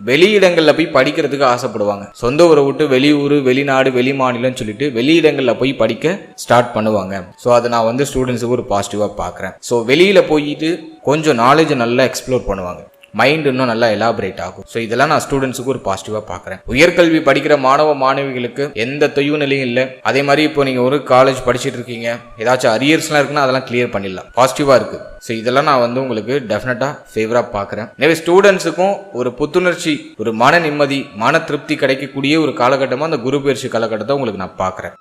வெளியிடங்கள்ல போய் படிக்கிறதுக்கு ஆசைப்படுவாங்க. சொந்த ஊரை விட்டு வெளியூர், வெளிநாடு, வெளி மாநிலம் சொல்லிட்டு வெளியிடங்கள்ல போய் படிக்க ஸ்டார்ட் பண்ணுவாங்க. ஸோ அதை நான் ஸ்டூடெண்ட்ஸுக்கு ஒரு பாசிட்டிவா பாக்குறேன். ஸோ வெளியில போயிட்டு கொஞ்சம் நாலேஜ் நல்லா எக்ஸ்ப்ளோர் பண்ணுவாங்க. மைண்ட் இன்னும் நல்லா எலாபரேட் ஆகும். ஸோ இதெல்லாம் நான் ஸ்டூடெண்ட்ஸுக்கு ஒரு பாசிட்டிவா பாக்குறேன். உயர்கல்வி படிக்கிற மாணவ மாணவிகளுக்கு எந்த தொய்வு நிலையும் இல்லை. அதே மாதிரி இப்போ நீங்க ஒரு காலேஜ் படிச்சுட்டு இருக்கீங்க, ஏதாச்சும் அரியர்ஸ்லாம் இருக்குன்னா அதெல்லாம் கிளியர் பண்ணிடலாம். பாசிட்டிவா இருக்கு. ஸோ இதெல்லாம் நான் உங்களுக்கு டெஃபினட்டா ஃபேவரா பாக்குறேன். எனவே ஸ்டூடெண்ட்ஸுக்கும் ஒரு புத்துணர்ச்சி, ஒரு மன நிம்மதி, மன திருப்தி கிடைக்கக்கூடிய ஒரு காலகட்டமா அந்த குரு பயிற்சி காலகட்டத்தை உங்களுக்கு நான் பாக்குறேன்.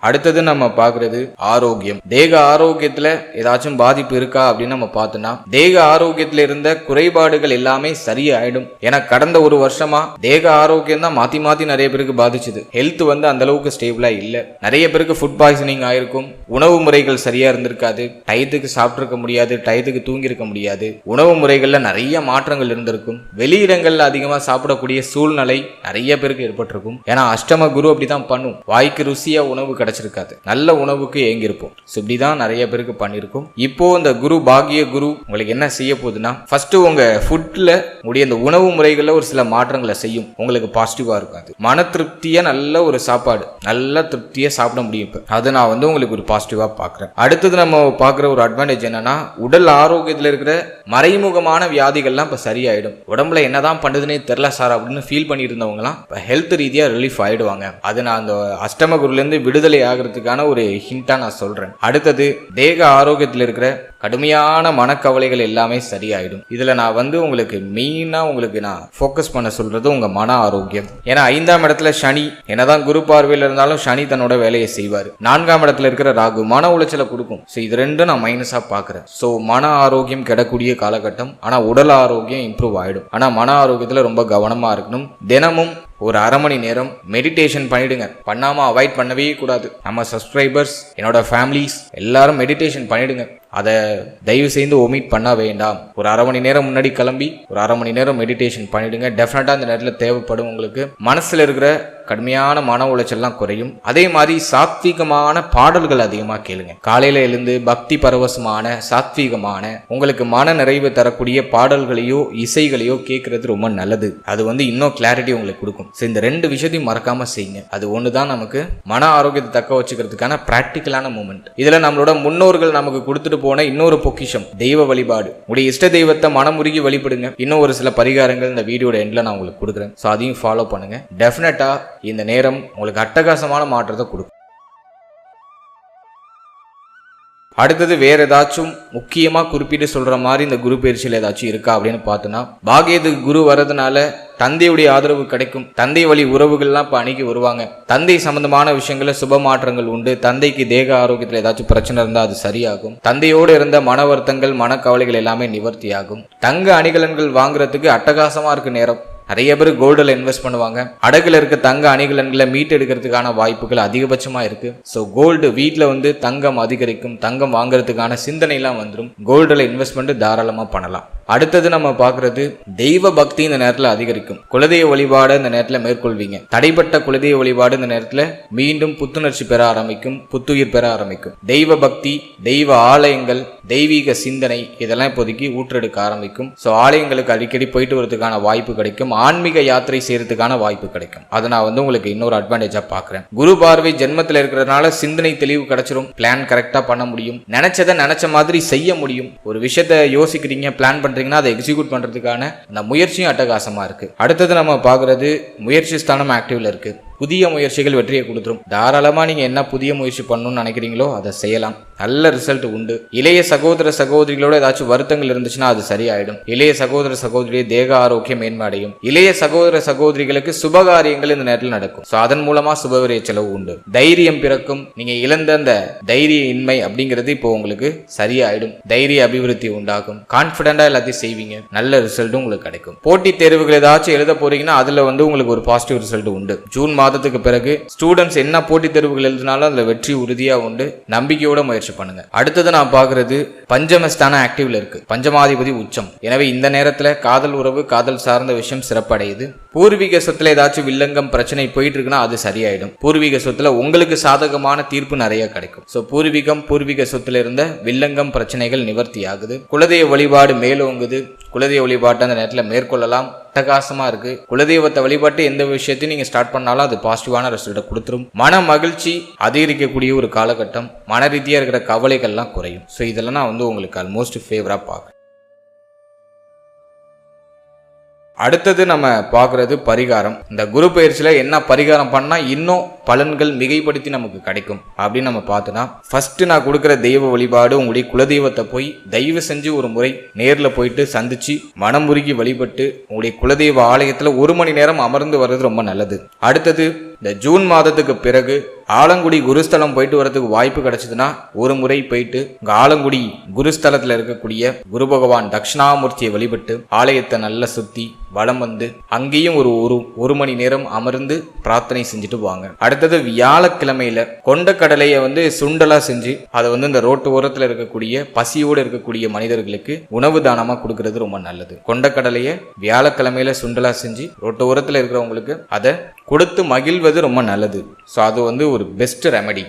அடுத்தது நம்ம பாக்குறது ஆரோக்கியம். தேக ஆரோக்கியத்துல ஏதாச்சும் பாதிப்பு இருக்கா அப்படின்னு நம்ம பார்த்தோம்னா தேக ஆரோக்கியத்துல இருந்த குறைபாடுகள் எல்லாமே சரியாயிடும். ஏன்னா கடந்த ஒரு வருஷமா தேக ஆரோக்கியம் தான் மாத்தி மாத்தி நிறைய பேருக்கு பாதிச்சது. ஹெல்த் வந்து அந்த அளவுக்கு ஸ்டேபிளா இல்ல. நிறைய பேருக்கு ஃபுட் பாய்சனிங் ஆயிருக்கும். உணவு முறைகள் சரியா இருந்திருக்காது. டயத்துக்கு சாப்பிட்டிருக்க முடியாது, டயத்துக்கு தூங்கி இருக்க முடியாது. உணவு முறைகள்ல நிறைய மாற்றங்கள் இருந்திருக்கும். வெளியிடங்கள்ல அதிகமா சாப்பிடக்கூடிய சூழ்நிலை நிறைய பேருக்கு ஏற்பட்டிருக்கும். ஏன்னா அஷ்டம குரு அப்படிதான் பண்ணும். வாய்க்கு ருசியா உணவு கிடைச்சிருக்காது, நல்ல உணவுக்கு ஏங்கி இருப்போம். இப்படிதான் நிறைய பேருக்கு பண்ணிருக்கும். இப்போ இந்த குரு பாகிய குரு உங்களுக்கு என்ன செய்ய போகுதுன்னா, ஃபர்ஸ்ட் உங்க ஃபுட்ல உடைய இந்த உணவு முறைகள்ல ஒரு சில மாற்றங்களை செய்யும். உங்களுக்கு பாசிட்டிவா இருக்காது. மன திருப்தியா நல்ல ஒரு சாப்பாடு நல்ல திருப்தியா சாப்பிட முடியும். இப்ப அதை நான் வந்து உங்களுக்கு ஒரு பாசிட்டிவா பாக்குறேன். அடுத்தது நம்ம பாக்குற ஒரு அட்வான்டேஜ் என்னன்னா, உடல் ஆரோக்கியத்துல இருக்கிற மறைமுகமான வியாதிகள்லாம் இப்ப சரியாயிடும். உடம்புல என்னதான் பண்ணுதுன்னே தெரியல சார் அப்படின்னு ஃபீல் பண்ணிட்டு இருந்தவங்கலாம் இப்ப ஹெல்த் ரீதியா ரிலீஃப் ஆயிடுவாங்க. அது நான் அந்த அஷ்டம குருல இருந்து விடுதலை ஆகிறதுக்கான ஒரு ஹிண்டா நான் சொல்றேன். அடுத்தது தேக ஆரோக்கியத்தில் இருக்கிற கடுமையான மனக்கவலைகள் எல்லாமே சரியாயிடும். இதுல நான் வந்து உங்களுக்கு மெயினா உங்களுக்கு நான் ஃபோக்கஸ் பண்ண சொல்றது உங்க மன ஆரோக்கியம். ஏன்னா 5ஆம் இடத்துல சனி, என்னதான் குரு பார்வையில் இருந்தாலும் சனி தன்னோட வேலையை செய்வார். 4ஆம் இடத்துல இருக்கிற ராகு மன உளைச்சலை கொடுக்கும். இது ரெண்டும் நான் மைனஸா பாக்குறேன். சோ மன ஆரோக்கியம் கிடக்கூடிய காலகட்டம். ஆனா உடல் ஆரோக்கியம் இம்ப்ரூவ் ஆயிடும். ஆனா மன ஆரோக்கியத்துல ரொம்ப கவனமா இருக்கணும். தினமும் ஒரு அரை மணி நேரம் மெடிடேஷன் பண்ணிடுங்க. பண்ணாம அவாய்ட் பண்ணவே கூடாது. நம்ம சப்ஸ்கிரைபர்ஸ், என்னோட ஃபேமிலிஸ் எல்லாரும் மெடிடேஷன் பண்ணிடுங்க. அதை தயவு செய்து ஒமிட் பண்ண வேண்டாம். ஒரு அரை மணி நேரம் முன்னாடி கிளம்பி ஒரு அரை மணி நேரம் மெடிடேஷன் பண்ணிடுங்க. டெஃபினட்டா அந்த நேரத்தில் தேவைப்படும். உங்களுக்கு மனசுல இருக்கிற கடுமையான மன உளைச்சல்லாம் குறையும். அதே மாதிரி சாத்வீகமான பாடல்கள் அதிகமா கேளுங்க. காலையில எழுந்து பக்தி பரவசமான சாத்வீகமான உங்களுக்கு மன நிறைவு தரக்கூடிய பாடல்களையோ இசைகளையோ கேட்கறது ரொம்ப நல்லது. அது வந்து இன்னும் கிளாரிட்டி உங்களுக்கு கொடுக்கும். இந்த 2 விஷயத்தையும் மறக்காம செய்யுங்க. அது ஒண்ணுதான் நமக்கு மன ஆரோக்கியத்தை தக்க வச்சுக்கிறதுக்கான பிராக்டிக்கலான மூமெண்ட். இதுல நம்மளோட முன்னோர்கள் நமக்கு கொடுத்துட்டு போன இன்னொரு பொக்கிஷம் தெய்வ வழிபாடு. உடைய இஷ்ட தெய்வத்தை மனமுருகி வழிபடுங்க. இன்னும் ஒரு சில பரிகாரங்கள் இந்த வீடியோட எண்ட்ல நான் உங்களுக்கு கொடுக்குறேன். ஸோ அதையும் ஃபாலோ பண்ணுங்க. டெஃபினட்டா இந்த நேரம் உங்களுக்கு அட்டகாசமான மாற்றத்தை கொடுக்கும். அடுத்தது வேற ஏதாச்சும் முக்கியமா குறிப்பிட்டு சொல்ற மாதிரி இந்த குரு பயிற்சியில் ஏதாச்சும் இருக்கா அப்படின்னு பார்த்தோன்னா, பாகியது குரு வர்றதுனால தந்தையுடைய ஆதரவு கிடைக்கும். தந்தை வழி உறவுகள்லாம் இப்ப அணுகி வருவாங்க. தந்தை சம்பந்தமான விஷயங்கள சுப மாற்றங்கள் உண்டு. தந்தைக்கு தேக ஆரோக்கியத்துல ஏதாச்சும் பிரச்சனை இருந்தா அது சரியாகும். தந்தையோடு இருந்த மன வருத்தங்கள் மனக்கவலைகள் எல்லாமே நிவர்த்தி ஆகும். தங்க அணிகலன்கள் வாங்குறதுக்கு அட்டகாசமா இருக்கு நேரம். நிறைய பேர் கோல்டுல இன்வெஸ்ட் பண்ணுவாங்க. அடகுல இருக்க தங்க அணிகலன்களை மீட்டு எடுக்கிறதுக்கான வாய்ப்புகள் அதிகபட்சமா இருக்கு. ஸோ கோல்டு வீட்டில் வந்து தங்கம் அதிகரிக்கும். தங்கம் வாங்குறதுக்கான சிந்தனை எல்லாம் வந்துடும். கோல்டுல இன்வெஸ்ட்மெண்ட் தாராளமா பண்ணலாம். அடுத்தது நம்ம பாக்குறது தெய்வ பக்தி இந்த நேரத்தில் அதிகரிக்கும். குலதெய்வ வழிபாடு இந்த நேரத்தில் மேற்கொள்வீங்க. தடைப்பட்ட குலதெய்வ வழிபாடு இந்த நேரத்தில் மீண்டும் புத்துணர்ச்சி பெற ஆரம்பிக்கும், புத்துயிர் பெற ஆரம்பிக்கும். தெய்வ பக்தி, தெய்வ ஆலயங்கள், தெய்வீக சிந்தனை இதெல்லாம் இப்போதைக்கு ஊற்றெடுக்க ஆரம்பிக்கும். ஸோ ஆலயங்களுக்கு அடிக்கடி போயிட்டு வரதுக்கான வாய்ப்பு கிடைக்கும். ஆன்மீக யாத்திரை செய்யறதுக்கான வாய்ப்பு கிடைக்கும். அதை நான் வந்து உங்களுக்கு இன்னொரு அட்வான்டேஜா பாக்குறேன். குரு பார்வை ஜென்மத்தில் இருக்கிறதுனால சிந்தனை தெளிவு கிடைச்சிரும். பிளான் கரெக்டா பண்ண முடியும். நினைச்சதை நினைச்ச மாதிரி செய்ய முடியும். ஒரு விஷயத்த யோசிக்கிறீங்க, பிளான் பண்றீங்கன்னா அதை எக்ஸிக்யூட் பண்றதுக்கான அந்த முயற்சியும் அட்டகாசமா இருக்கு. அடுத்தது நம்ம பாக்குறது முயற்சி ஸ்தானம் ஆக்டிவ்ல இருக்கு. புதிய முயற்சிகள் வெற்றியை கொடுத்துரும். தாராளமா நீங்க என்ன புதிய முயற்சி பண்ணணும்னு நினைக்கிறீங்களோ அதை செய்யலாம். நல்ல ரிசல்ட் உண்டு. இளைய சகோதர சகோதரிகளோட ஏதாச்சும் வருத்தங்கள் இருந்துச்சுன்னா அது சரியாயிடும். இளைய சகோதர சகோதரியை தேக ஆரோக்கியம் மேன்மடையும். இளைய சகோதர சகோதரிகளுக்கு சுபகாரியங்கள் இந்த நேரத்தில் நடக்கும். ஸோ அதன் மூலமா சுபவிரிய செலவு உண்டு. தைரியம் பிறக்கும். நீங்க இழந்த அந்த தைரிய இன்மை அப்படிங்கிறது இப்போ உங்களுக்கு சரியாயிடும். தைரிய அபிவிருத்தி உண்டாகும். கான்பிடண்டா எல்லாத்தையும் செய்வீங்க. நல்ல ரிசல்ட்டும் உங்களுக்கு கிடைக்கும். போட்டித் தேர்வுகள் ஏதாச்சும் எழுத போறீங்கன்னா அதுல வந்து உங்களுக்கு ஒரு பாசிட்டிவ் ரிசல்ட் உண்டு. ஜூன் மாதத்துக்கு பிறகு ஸ்டூடெண்ட்ஸ் என்ன போட்டித் தேர்வுகள் எழுதினாலும் அதுல வெற்றி உறுதியா உண்டு. நம்பிக்கையோட முயற்சி பண்ணுங்க. அடுத்தது நான் பாக்குறது பஞ்சமஸ்தான ஆக்டிவ்ல இருக்கு. பஞ்சமாதிபதி உச்சம். எனவே இந்த நேரத்துல காதல் உறவு, காதல் சார்ந்த விஷயம் சிறப்படையுது. பூர்வீக சொத்துல ஏதாச்சும் வில்லங்கம் பிரச்சனை போயிட்டு இருக்குன்னா அது சரியாயிடும். பூர்வீக சொத்துல உங்களுக்கு சாதகமான தீர்ப்பு நிறைய கிடைக்கும். சோ பூர்வீக சொத்துல இருந்த வில்லங்கம் பிரச்சனைகள் நிவர்த்தி ஆகுது. குலதெய்வ வழிபாடு மேலோங்குது. குலதெய்வ வழிபாட்டை அந்த நேரத்தில் மேற்கொள்ளலாம். அட்டகாசமா இருக்கு. குலதெய்வத்தை வழிபாட்டு எந்த விஷயத்தையும் நீங்க ஸ்டார்ட் பண்ணாலும் அது பாசிட்டிவான ரிசல்ட்டை கொடுத்துரும். மன மகிழ்ச்சி அதிகரிக்கக்கூடிய ஒரு காலகட்டம். மன ரீதியா இருக்கிற கவலைகள்லாம் குறையும். ஸோ இதெல்லாம் நான் வந்து உங்களுக்கு ஆல்மோஸ்ட் ஃபேவரா பார்க்குறேன். அடுத்தது நம்ம பார்க்கறது பரிகாரம். இந்த குரு பயிற்சியில என்ன பரிகாரம் பண்ணா இன்னும் பலன்கள் மிகைப்படுத்தி நமக்கு கிடைக்கும் அப்படின்னு நம்ம பார்த்தோன்னா, ஃபர்ஸ்ட் நான் கொடுக்குற தெய்வ வழிபாடு உங்களுடைய குலதெய்வத்தை போய் தயவு செஞ்சு ஒரு முறை நேரில் போயிட்டு சந்திச்சு மனமுருகி வழிபட்டு உங்களுடைய குலதெய்வ ஆலயத்தில் 1 மணி நேரம் அமர்ந்து வர்றது ரொம்ப நல்லது. அடுத்தது இந்த ஜூன் மாதத்துக்கு பிறகு ஆலங்குடி குருஸ்தலம் போயிட்டு வரதுக்கு வாய்ப்பு கிடைச்சதுன்னா ஒரு முறை போயிட்டு உங்க ஆலங்குடி குருஸ்தலத்துல இருக்கக்கூடிய குரு பகவான் தட்சிணாமூர்த்தியை வழிபட்டு ஆலயத்தை நல்லா சுத்தி வலம் வந்து அங்கேயும் ஒரு மணி நேரம் அமர்ந்து பிரார்த்தனை செஞ்சுட்டு வாங்க. அடுத்தது வியாழக்கிழமையில கொண்டக்கடலையை சுண்டலா செஞ்சு அதை இந்த ரோட்டு ஓரத்துல இருக்கக்கூடிய பசியோடு இருக்கக்கூடிய மனிதர்களுக்கு உணவு தானமா கொடுக்கறது ரொம்ப நல்லது. கொண்டக்கடலையை வியாழக்கிழமையில சுண்டலா செஞ்சு ரோட்டு ஓரத்துல இருக்கிறவங்களுக்கு அதை கொடுத்து மகிழ்வது ரொம்ப நல்லது. ஸோ அது ஒரு பெஸ்ட் ரெமெடி.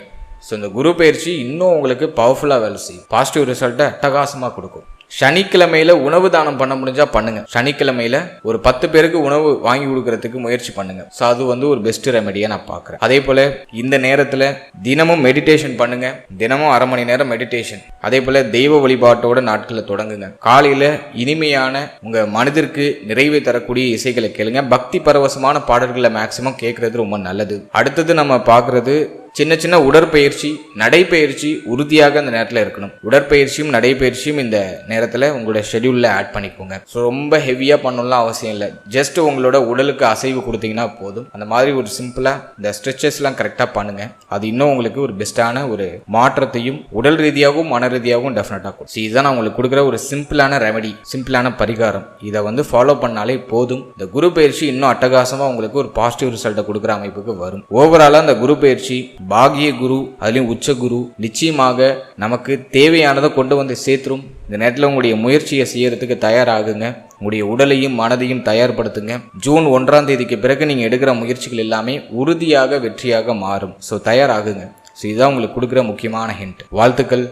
ஸோ இந்த குரு பயிற்சி இன்னும் உங்களுக்கு பவர்ஃபுல்லாக வேலை செய்யும், பாசிட்டிவ் ரிசல்ட்டை அட்டகாசமாக கொடுக்கும். சனிக்கிழமையில உணவு தானம் பண்ண முடிஞ்சா பண்ணுங்க. சனிக்கிழமையில ஒரு 10 பேருக்கு உணவு வாங்கி கொடுக்கறதுக்கு முயற்சி பண்ணுங்க. ஸோ அது ஒரு பெஸ்ட் ரெமெடியா நான் பார்க்குறேன். அதே போல இந்த நேரத்தில் தினமும் மெடிடேஷன் பண்ணுங்க. தினமும் 1/2 மணி நேரம் மெடிடேஷன். அதே போல தெய்வ வழிபாட்டோட நாட்களை தொடங்குங்க. காலையில இனிமையான உங்க மனதிற்கு நிறைவை தரக்கூடிய இசைகளை கேளுங்க. பக்தி பரவசமான பாடல்களை மேக்சிமம் கேட்கறது ரொம்ப நல்லது. அடுத்தது நம்ம பார்க்கறது சின்ன சின்ன உடற்பயிற்சி, நடைப்பயிற்சி உறுதியாக அந்த நேரத்தில் இருக்கணும். உடற்பயிற்சியும் நடைப்பயிற்சியும் இந்த நேரத்தில் உங்களோட ஷெடியூலில் ஆட் பண்ணிக்கோங்க. ஸோ ரொம்ப ஹெவியாக பண்ணணும்லாம் அவசியம் இல்லை. ஜஸ்ட் உங்களோட உடலுக்கு அசைவு கொடுத்தீங்கன்னா போதும். அந்த மாதிரி ஒரு சிம்பிளாக இந்த ஸ்ட்ரெச்சஸ்லாம் கரெக்டாக பண்ணுங்க. அது இன்னும் உங்களுக்கு ஒரு பெஸ்ட்டான ஒரு மாற்றத்தையும் உடல் ரீதியாகவும் மன ரீதியாகவும் டெஃபினட்டாக கொடுக்கும். இதுதான் நான் உங்களுக்கு கொடுக்குற ஒரு சிம்பிளான ரெமெடி, சிம்பிளான பரிகாரம். இதை ஃபாலோ பண்ணாலே போதும். இந்த குரு பயிற்சி இன்னும் அட்டகாசமாக உங்களுக்கு ஒரு பாசிட்டிவ் ரிசல்ட்டை கொடுக்குற அமைப்புக்கு வரும். ஓவராலாக இந்த குரு பயிற்சி பாகிய குரு, அதுலயும் உச்ச குரு நிச்சயமாக நமக்கு தேவையானதை கொண்டு சேர்த்துரும். இந்த நேரத்தில் உங்களுடைய முயற்சியை செய்யறதுக்கு தயாராகுங்க. உங்களுடைய உடலையும் மனதையும் தயார்படுத்துங்க. ஜூன் 1ஆம் தேதிக்கு பிறகு நீங்க எடுக்கிற முயற்சிகள் எல்லாமே உறுதியாக வெற்றியாக மாறும். ஸோ தயாராகுங்க. ஸோ இதுதான் உங்களுக்கு கொடுக்குற முக்கியமான ஹிண்ட். வாழ்த்துக்கள்.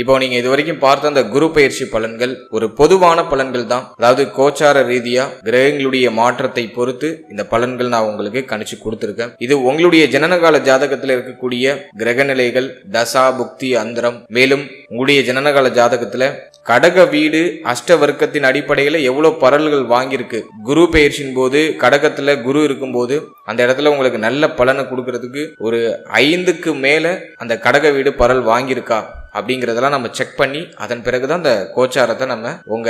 இப்போ நீங்க இது வரைக்கும் பார்த்த அந்த குரு பயிற்சி பலன்கள் ஒரு பொதுவான பலன்கள் தான். அதாவது கோச்சார ரீதியா கிரகங்களுடைய மாற்றத்தை பொறுத்து இந்த பலன்கள் நான் உங்களுக்கு கணிச்சு கொடுத்திருக்கேன். இது உங்களுடைய ஜனனகால ஜாதகத்துல இருக்கக்கூடிய கிரக நிலைகள், தசா புக்தி அந்தரம், மேலும் உங்களுடைய ஜனனகால ஜாதகத்துல கடக வீடு அஷ்ட வர்க்கத்தின் அடிப்படையில எவ்வளவு பரல்கள் வாங்கியிருக்கு. குரு பயிற்சியின் போது கடகத்துல குரு இருக்கும் போது அந்த இடத்துல உங்களுக்கு நல்ல பலனை கொடுக்கறதுக்கு ஒரு 5க்கு மேல அந்த கடக வீடு பரல் வாங்கியிருக்கா அப்படிங்கிறதெல்லாம் நம்ம செக் பண்ணி அதன் பிறகுதான் அந்த கோச்சாரத்தை நம்ம உங்க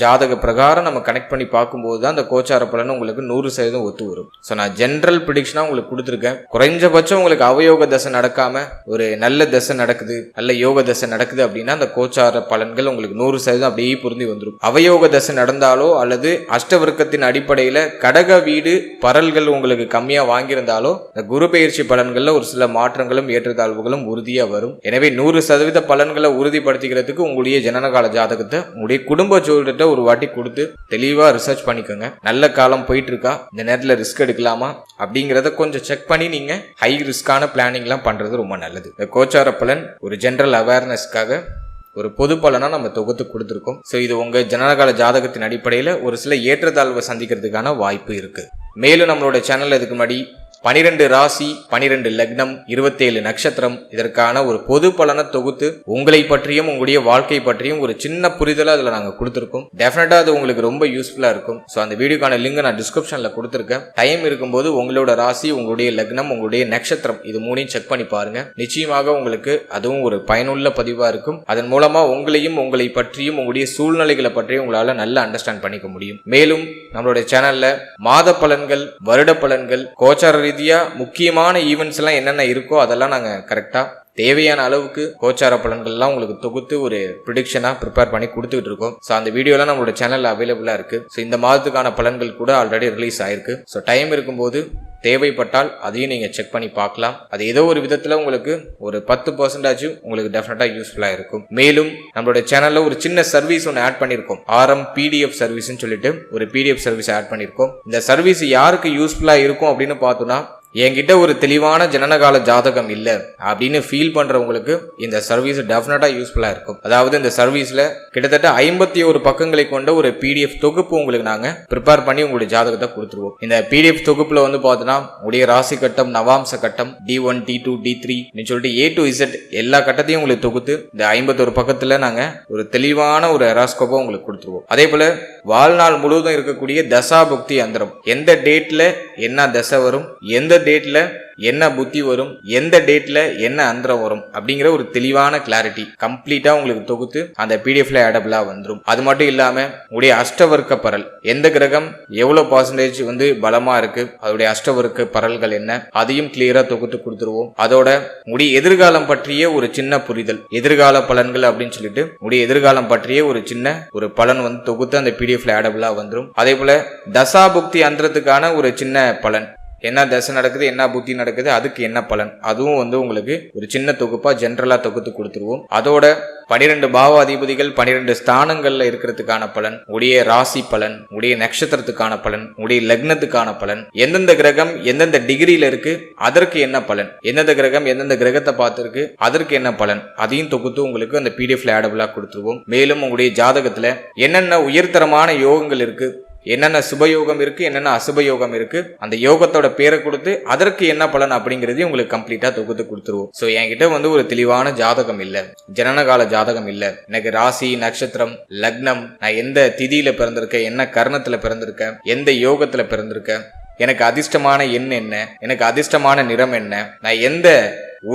ஜாதக பிரகாரம் நம்ம கனெக்ட் பண்ணி பார்க்கும்போது தான் அந்த கோச்சார பலன் உங்களுக்கு 100% ஒத்து வரும். ஸோ நான் ஜென்ரல் ப்ரிடிக்ஷனா உங்களுக்கு கொடுத்துருக்கேன். குறைஞ்சபட்சம் உங்களுக்கு அவயோக தசை நடக்காம ஒரு நல்ல தசை நடக்குது, நல்ல யோக தசை நடக்குது அப்படின்னா அந்த கோச்சார பலன்கள் உங்களுக்கு 100% அப்படியே பொருந்தி வந்துடும். அவயோக தசை நடந்தாலோ அல்லது அஷ்டவர்க்கத்தின் அடிப்படையில கடக வீடு பரல்கள் உங்களுக்கு கம்மியா வாங்கியிருந்தாலோ இந்த குரு பயிற்சி பலன்கள்ல ஒரு சில மாற்றங்களும் ஏற்றத்தாழ்வுகளும் உறுதியா வரும். எனவே 100% பலன்களை உறுதிப்படுத்திக்கிறதுக்கு உங்களுடைய ஜனனகால ஜாதகத்தை உங்களுடைய குடும்ப ஜோதிடத்தை ஒரு வாட்டி கொடுத்து தெளிவா ரிசர்ச் பண்ணிக்கோங்க. நல்ல காலம் போயிட்டு இருக்கா, இந்த நேரத்தில் ரிஸ்க் எடுக்கலாமா அப்படிங்கறத கொஞ்சம் செக் பண்ணி நீங்க ஹை ரிஸ்கான பிளானிங் எல்லாம் பண்றது ரொம்ப நல்லது. இந்த கோச்சார பலன் ஒரு ஜெனரல் அவேர்னஸ்க்காக ஒரு பொது பலனா நம்ம தொகுத்து கொடுத்துருக்கோம். ஸோ இது உங்க ஜனனகால ஜாதகத்தின் அடிப்படையில் ஒரு சில ஏற்றத்தாழ்வை சந்திக்கிறதுக்கான வாய்ப்பு இருக்கு. மேலும் நம்மளோட சேனல் இதுக்கு முன்னாடி 12 ராசி, 12 லக்னம், 27 நட்சத்திரம் இதற்கான ஒரு பொது பலனை தொகுத்து உங்களை பற்றியும் உங்களுடைய வாழ்க்கை பற்றியும் ஒரு சின்ன புரிதலை அதில் நாங்கள் கொடுத்துருக்கோம். டெஃபினட்டா அது உங்களுக்கு ரொம்ப யூஸ்ஃபுல்லா இருக்கும். ஸோ அந்த வீடியோக்கான லிங்க் நான் டிஸ்கிரிப்ஷன்ல கொடுத்துருக்கேன். டைம் இருக்கும்போது உங்களோட ராசி, உங்களுடைய லக்னம், உங்களுடைய நட்சத்திரம் இது 3ஐயும் செக் பண்ணி பாருங்க. நிச்சயமாக உங்களுக்கு அதுவும் ஒரு பயனுள்ள பதிவா இருக்கும். அதன் மூலமா உங்களையும் உங்களை பற்றியும் உங்களுடைய சூழ்நிலைகளை பற்றியும் உங்களால நல்லா அண்டர்ஸ்டாண்ட் பண்ணிக்க முடியும். மேலும் நம்மளுடைய சேனல்ல மாத பலன்கள், வருட பலன்கள், கோச்சார ரீதியா முக்கியமான ஈவெண்ட்ஸ் எல்லாம் என்னென்ன இருக்கோ அதெல்லாம் நாங்க கரெக்டா தேவையான அளவுக்கு கோச்சார பலன்கள்லாம் உங்களுக்கு தொகுத்து ஒரு ப்ரிடிக்ஷனா ப்ரிப்பேர் பண்ணி கொடுத்துட்டு இருக்கோம். ஸோ அந்த வீடியோலாம் நம்மளோட சேனல்ல அவைலபிளா இருக்கு. ஸோ இந்த மாதத்துக்கான பலன்கள் கூட ஆல்ரெடி ரிலீஸ் ஆயிருக்கு. ஸோ டைம் இருக்கும்போது தேவைப்பட்டால் அதையும் நீங்க செக் பண்ணி பார்க்கலாம். அது ஏதோ ஒரு விதத்துல உங்களுக்கு ஒரு 10% உங்களுக்கு டெஃபினட்டா யூஸ்ஃபுல்லா இருக்கும். மேலும் நம்மளோட சேனல்ல ஒரு சின்ன சர்வீஸ் ஒன்று ஆட் பண்ணிருக்கோம். RM PDF சர்வீஸ்ன்னு சொல்லிட்டு ஒரு PDF சர்வீஸ் ஆட் பண்ணிருக்கோம். இந்த சர்வீஸ் யாருக்கு யூஸ்ஃபுல்லா இருக்கும் அப்படின்னு பார்த்தோம்னா என்கிட்ட ஒரு தெளிவான ஜனனகால ஜாதகம் இல்ல அப்படின்னு ஃபீல் பண்றவங்களுக்கு இந்த சர்வீஸ் டெஃபினட்டா யூஸ்ஃபுல்லா இருக்கும். அதாவது இந்த சர்வீஸ்ல கிட்டத்தட்ட 51 பக்கங்களை கொண்ட ஒரு PDF தொகுப்பு உங்களுக்கு நாங்க ப்ரிப்பேர் பண்ணி உங்களுடைய ஜாதகத்தை கொடுத்துருவோம். இந்த PDF தொகுப்புல வந்து பார்த்தோன்னா உடைய ராசி கட்டம், நவாம்ச கட்டம், D1 D2 D3 சொல்லிட்டு A to Z எல்லா கட்டத்தையும் உங்களுக்கு தொகுத்து இந்த 51 பக்கத்துல நாங்க ஒரு தெளிவான ஒரு ஹெராஸ்கோப்பை உங்களுக்கு கொடுத்துருவோம். அதே போல வாழ்நாள் முழுவதும் இருக்கக்கூடிய தசா புக்தி அந்தரம், எந்த டேட்ல என்ன தசை வரும், எந்த டேட்ல என்ன புத்தி வரும், எந்த டேட்ல என்ன அந்தரம் வரும் அப்படிங்கிற ஒரு தெளிவான கிளாரிட்டி கம்ப்ளீட்டா உங்களுக்கு தொகுத்து அந்த PDFல ஆடபிளா வந்துடும். அது மட்டும் இல்லாம உங்களுடைய அஷ்டவர்க்க பரல், எந்த கிரகம் எவ்வளவு பர்சன்டேஜ் வந்து பலமா இருக்கு, அதோடைய அஷ்டவர்க்க பரல்கள் என்ன, அதையும் கிளியரா தொகுத்து கொடுத்துருவோம். அதோட உங்களுடைய எதிர்காலம் பற்றிய ஒரு சின்ன புரிதல், எதிர்கால பலன்கள் அப்படின்னு சொல்லிட்டு உங்களுடைய எதிர்காலம் பற்றிய ஒரு சின்ன ஒரு பலன் வந்து தொகுத்து அந்த PDFல ஆடபிளா வந்துடும். அதே போல தசாபுக்தி அந்தரத்துக்கான ஒரு சின்ன பலன், என்ன தசை நடக்குது, என்ன புத்தி நடக்குது, அதுக்கு என்ன பலன், அதுவும் வந்து உங்களுக்கு ஒரு சின்ன தொகுப்பா ஜென்ரலா தொகுத்து கொடுத்துருவோம். அதோட 12 பாவ அதிபதிகள் 12 ஸ்தானங்கள்ல இருக்கிறதுக்கான பலன், உடைய ராசி பலன், உடைய நட்சத்திரத்துக்கான பலன், உடைய லக்னத்துக்கான பலன், எந்தெந்த கிரகம் எந்தெந்த டிகிரியில இருக்கு அதற்கு என்ன பலன், எந்தெந்த கிரகம் எந்தெந்த கிரகத்தை பார்த்திருக்கு அதற்கு என்ன பலன், அதையும் தொகுத்து உங்களுக்கு அந்த PDFல ஆடபிளா கொடுத்துருவோம். மேலும் உங்களுடைய ஜாதகத்துல என்னென்ன உயர்தரமான யோகங்கள் இருக்கு, என்னென்ன சுபயோகம் இருக்கு, என்னென்ன அசுபயோகம் இருக்கு, அந்த யோகத்தோட பேரை கொடுத்து அதற்கு என்ன பலன் அப்படிங்கறதையும் உங்களுக்கு கம்ப்ளீட்டா தொகுத்து கொடுத்துருவோம். சோ என்கிட்ட வந்து ஒரு தெளிவான ஜாதகம் இல்ல, ஜனனகால ஜாதகம் இல்ல, எனக்கு ராசி நட்சத்திரம் லக்னம், நான் எந்த திதியில பிறந்திருக்கேன், என்ன கர்ணத்துல பிறந்திருக்கேன், எந்த யோகத்துல பிறந்திருக்கேன், எனக்கு அதிர்ஷ்டமான எண் என்ன, எனக்கு அதிர்ஷ்டமான நிறம் என்ன, நான் எந்த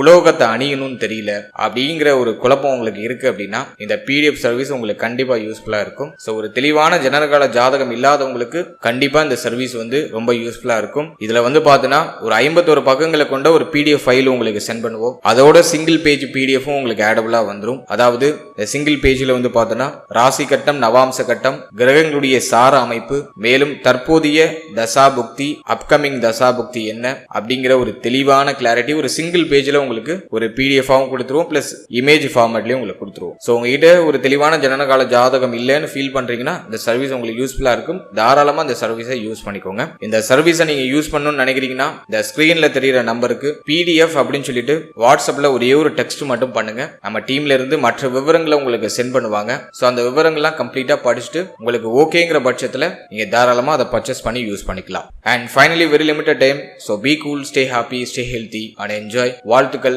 உலோகத்தை அணியணும்னு தெரியல அப்படிங்கிற ஒரு குழப்பம் உங்களுக்கு இருக்கு அப்படின்னா இந்த PDF சர்வீஸ் உங்களுக்கு கண்டிப்பா யூஸ்ஃபுல்லா இருக்கும். ஸோ ஒரு தெளிவான ஜனனகால ஜாதகம் இல்லாதவங்களுக்கு கண்டிப்பா இந்த சர்வீஸ் வந்து ரொம்ப யூஸ்ஃபுல்லா இருக்கும். இதுல வந்து பாத்தீங்கன்னா ஒரு 51 பக்கங்களை கொண்ட ஒரு PDF ஃபைல் உங்களுக்கு சென்ட் பண்ணுவோம். அதோட சிங்கிள் பேஜ் PDFும் உங்களுக்கு ஆடபிளா வந்துடும். அதாவது சிங்கிள் பேஜ்ல வந்து பாத்தீங்கன்னா ராசி கட்டம், நவாம்ச கட்டம், கிரகங்களுடைய சார அமைப்பு, மேலும் தற்போதைய தசாபுக்தி, அப்கமிங் தசாபுக்தி என்ன அப்படிங்கிற ஒரு தெளிவான கிளாரிட்டி ஒரு சிங்கிள் பேஜ்ல உங்களுக்கு ஒரு PDF-ஆவும் கொடுத்துருவோம், பிளஸ் இமேஜ் ஃபார்மேட்லயும் உங்களுக்கு கொடுத்துருவோம். சோ உங்ககிட்ட ஒரு தெளிவான ஜனனகால ஜாதகம் இல்லைன்னு ஃபீல் பண்றீங்கன்னா இந்த சர்வீஸ் உங்களுக்கு யூஸ்ஃபுல்லா இருக்கும். தாராளமா இந்த சர்வீஸை யூஸ் பண்ணிக்கோங்க. இந்த சர்வீஸை நீங்க யூஸ் பண்ணணும்னு நினைக்கிறீங்கன்னா இந்த ஸ்கிரீன்ல தெரியுற நம்பருக்கு PDF அப்படின்னு சொல்லிட்டு வாட்ஸ்அப்ல ஒரே ஒரு டெக்ஸ்ட் மட்டும் பண்ணுங்க. நம்ம டீம்ல இருந்து மற்ற விவரங்களை உங்களுக்கு சென்ட் பண்ணுவாங்க. சோ அந்த விவரங்கள்லாம் கம்ப்ளீட்டா படிச்சுட்டு உங்களுக்கு ஓகேங்கிற பட்சத்துல நீங்க தாராளமா அதை பர்ச்சேஸ் பண்ணி யூஸ் பண்ணிக்கலாம். And finally very limited time. So be cool, stay happy, stay healthy and enjoy. வாழ்த்துக்கள்.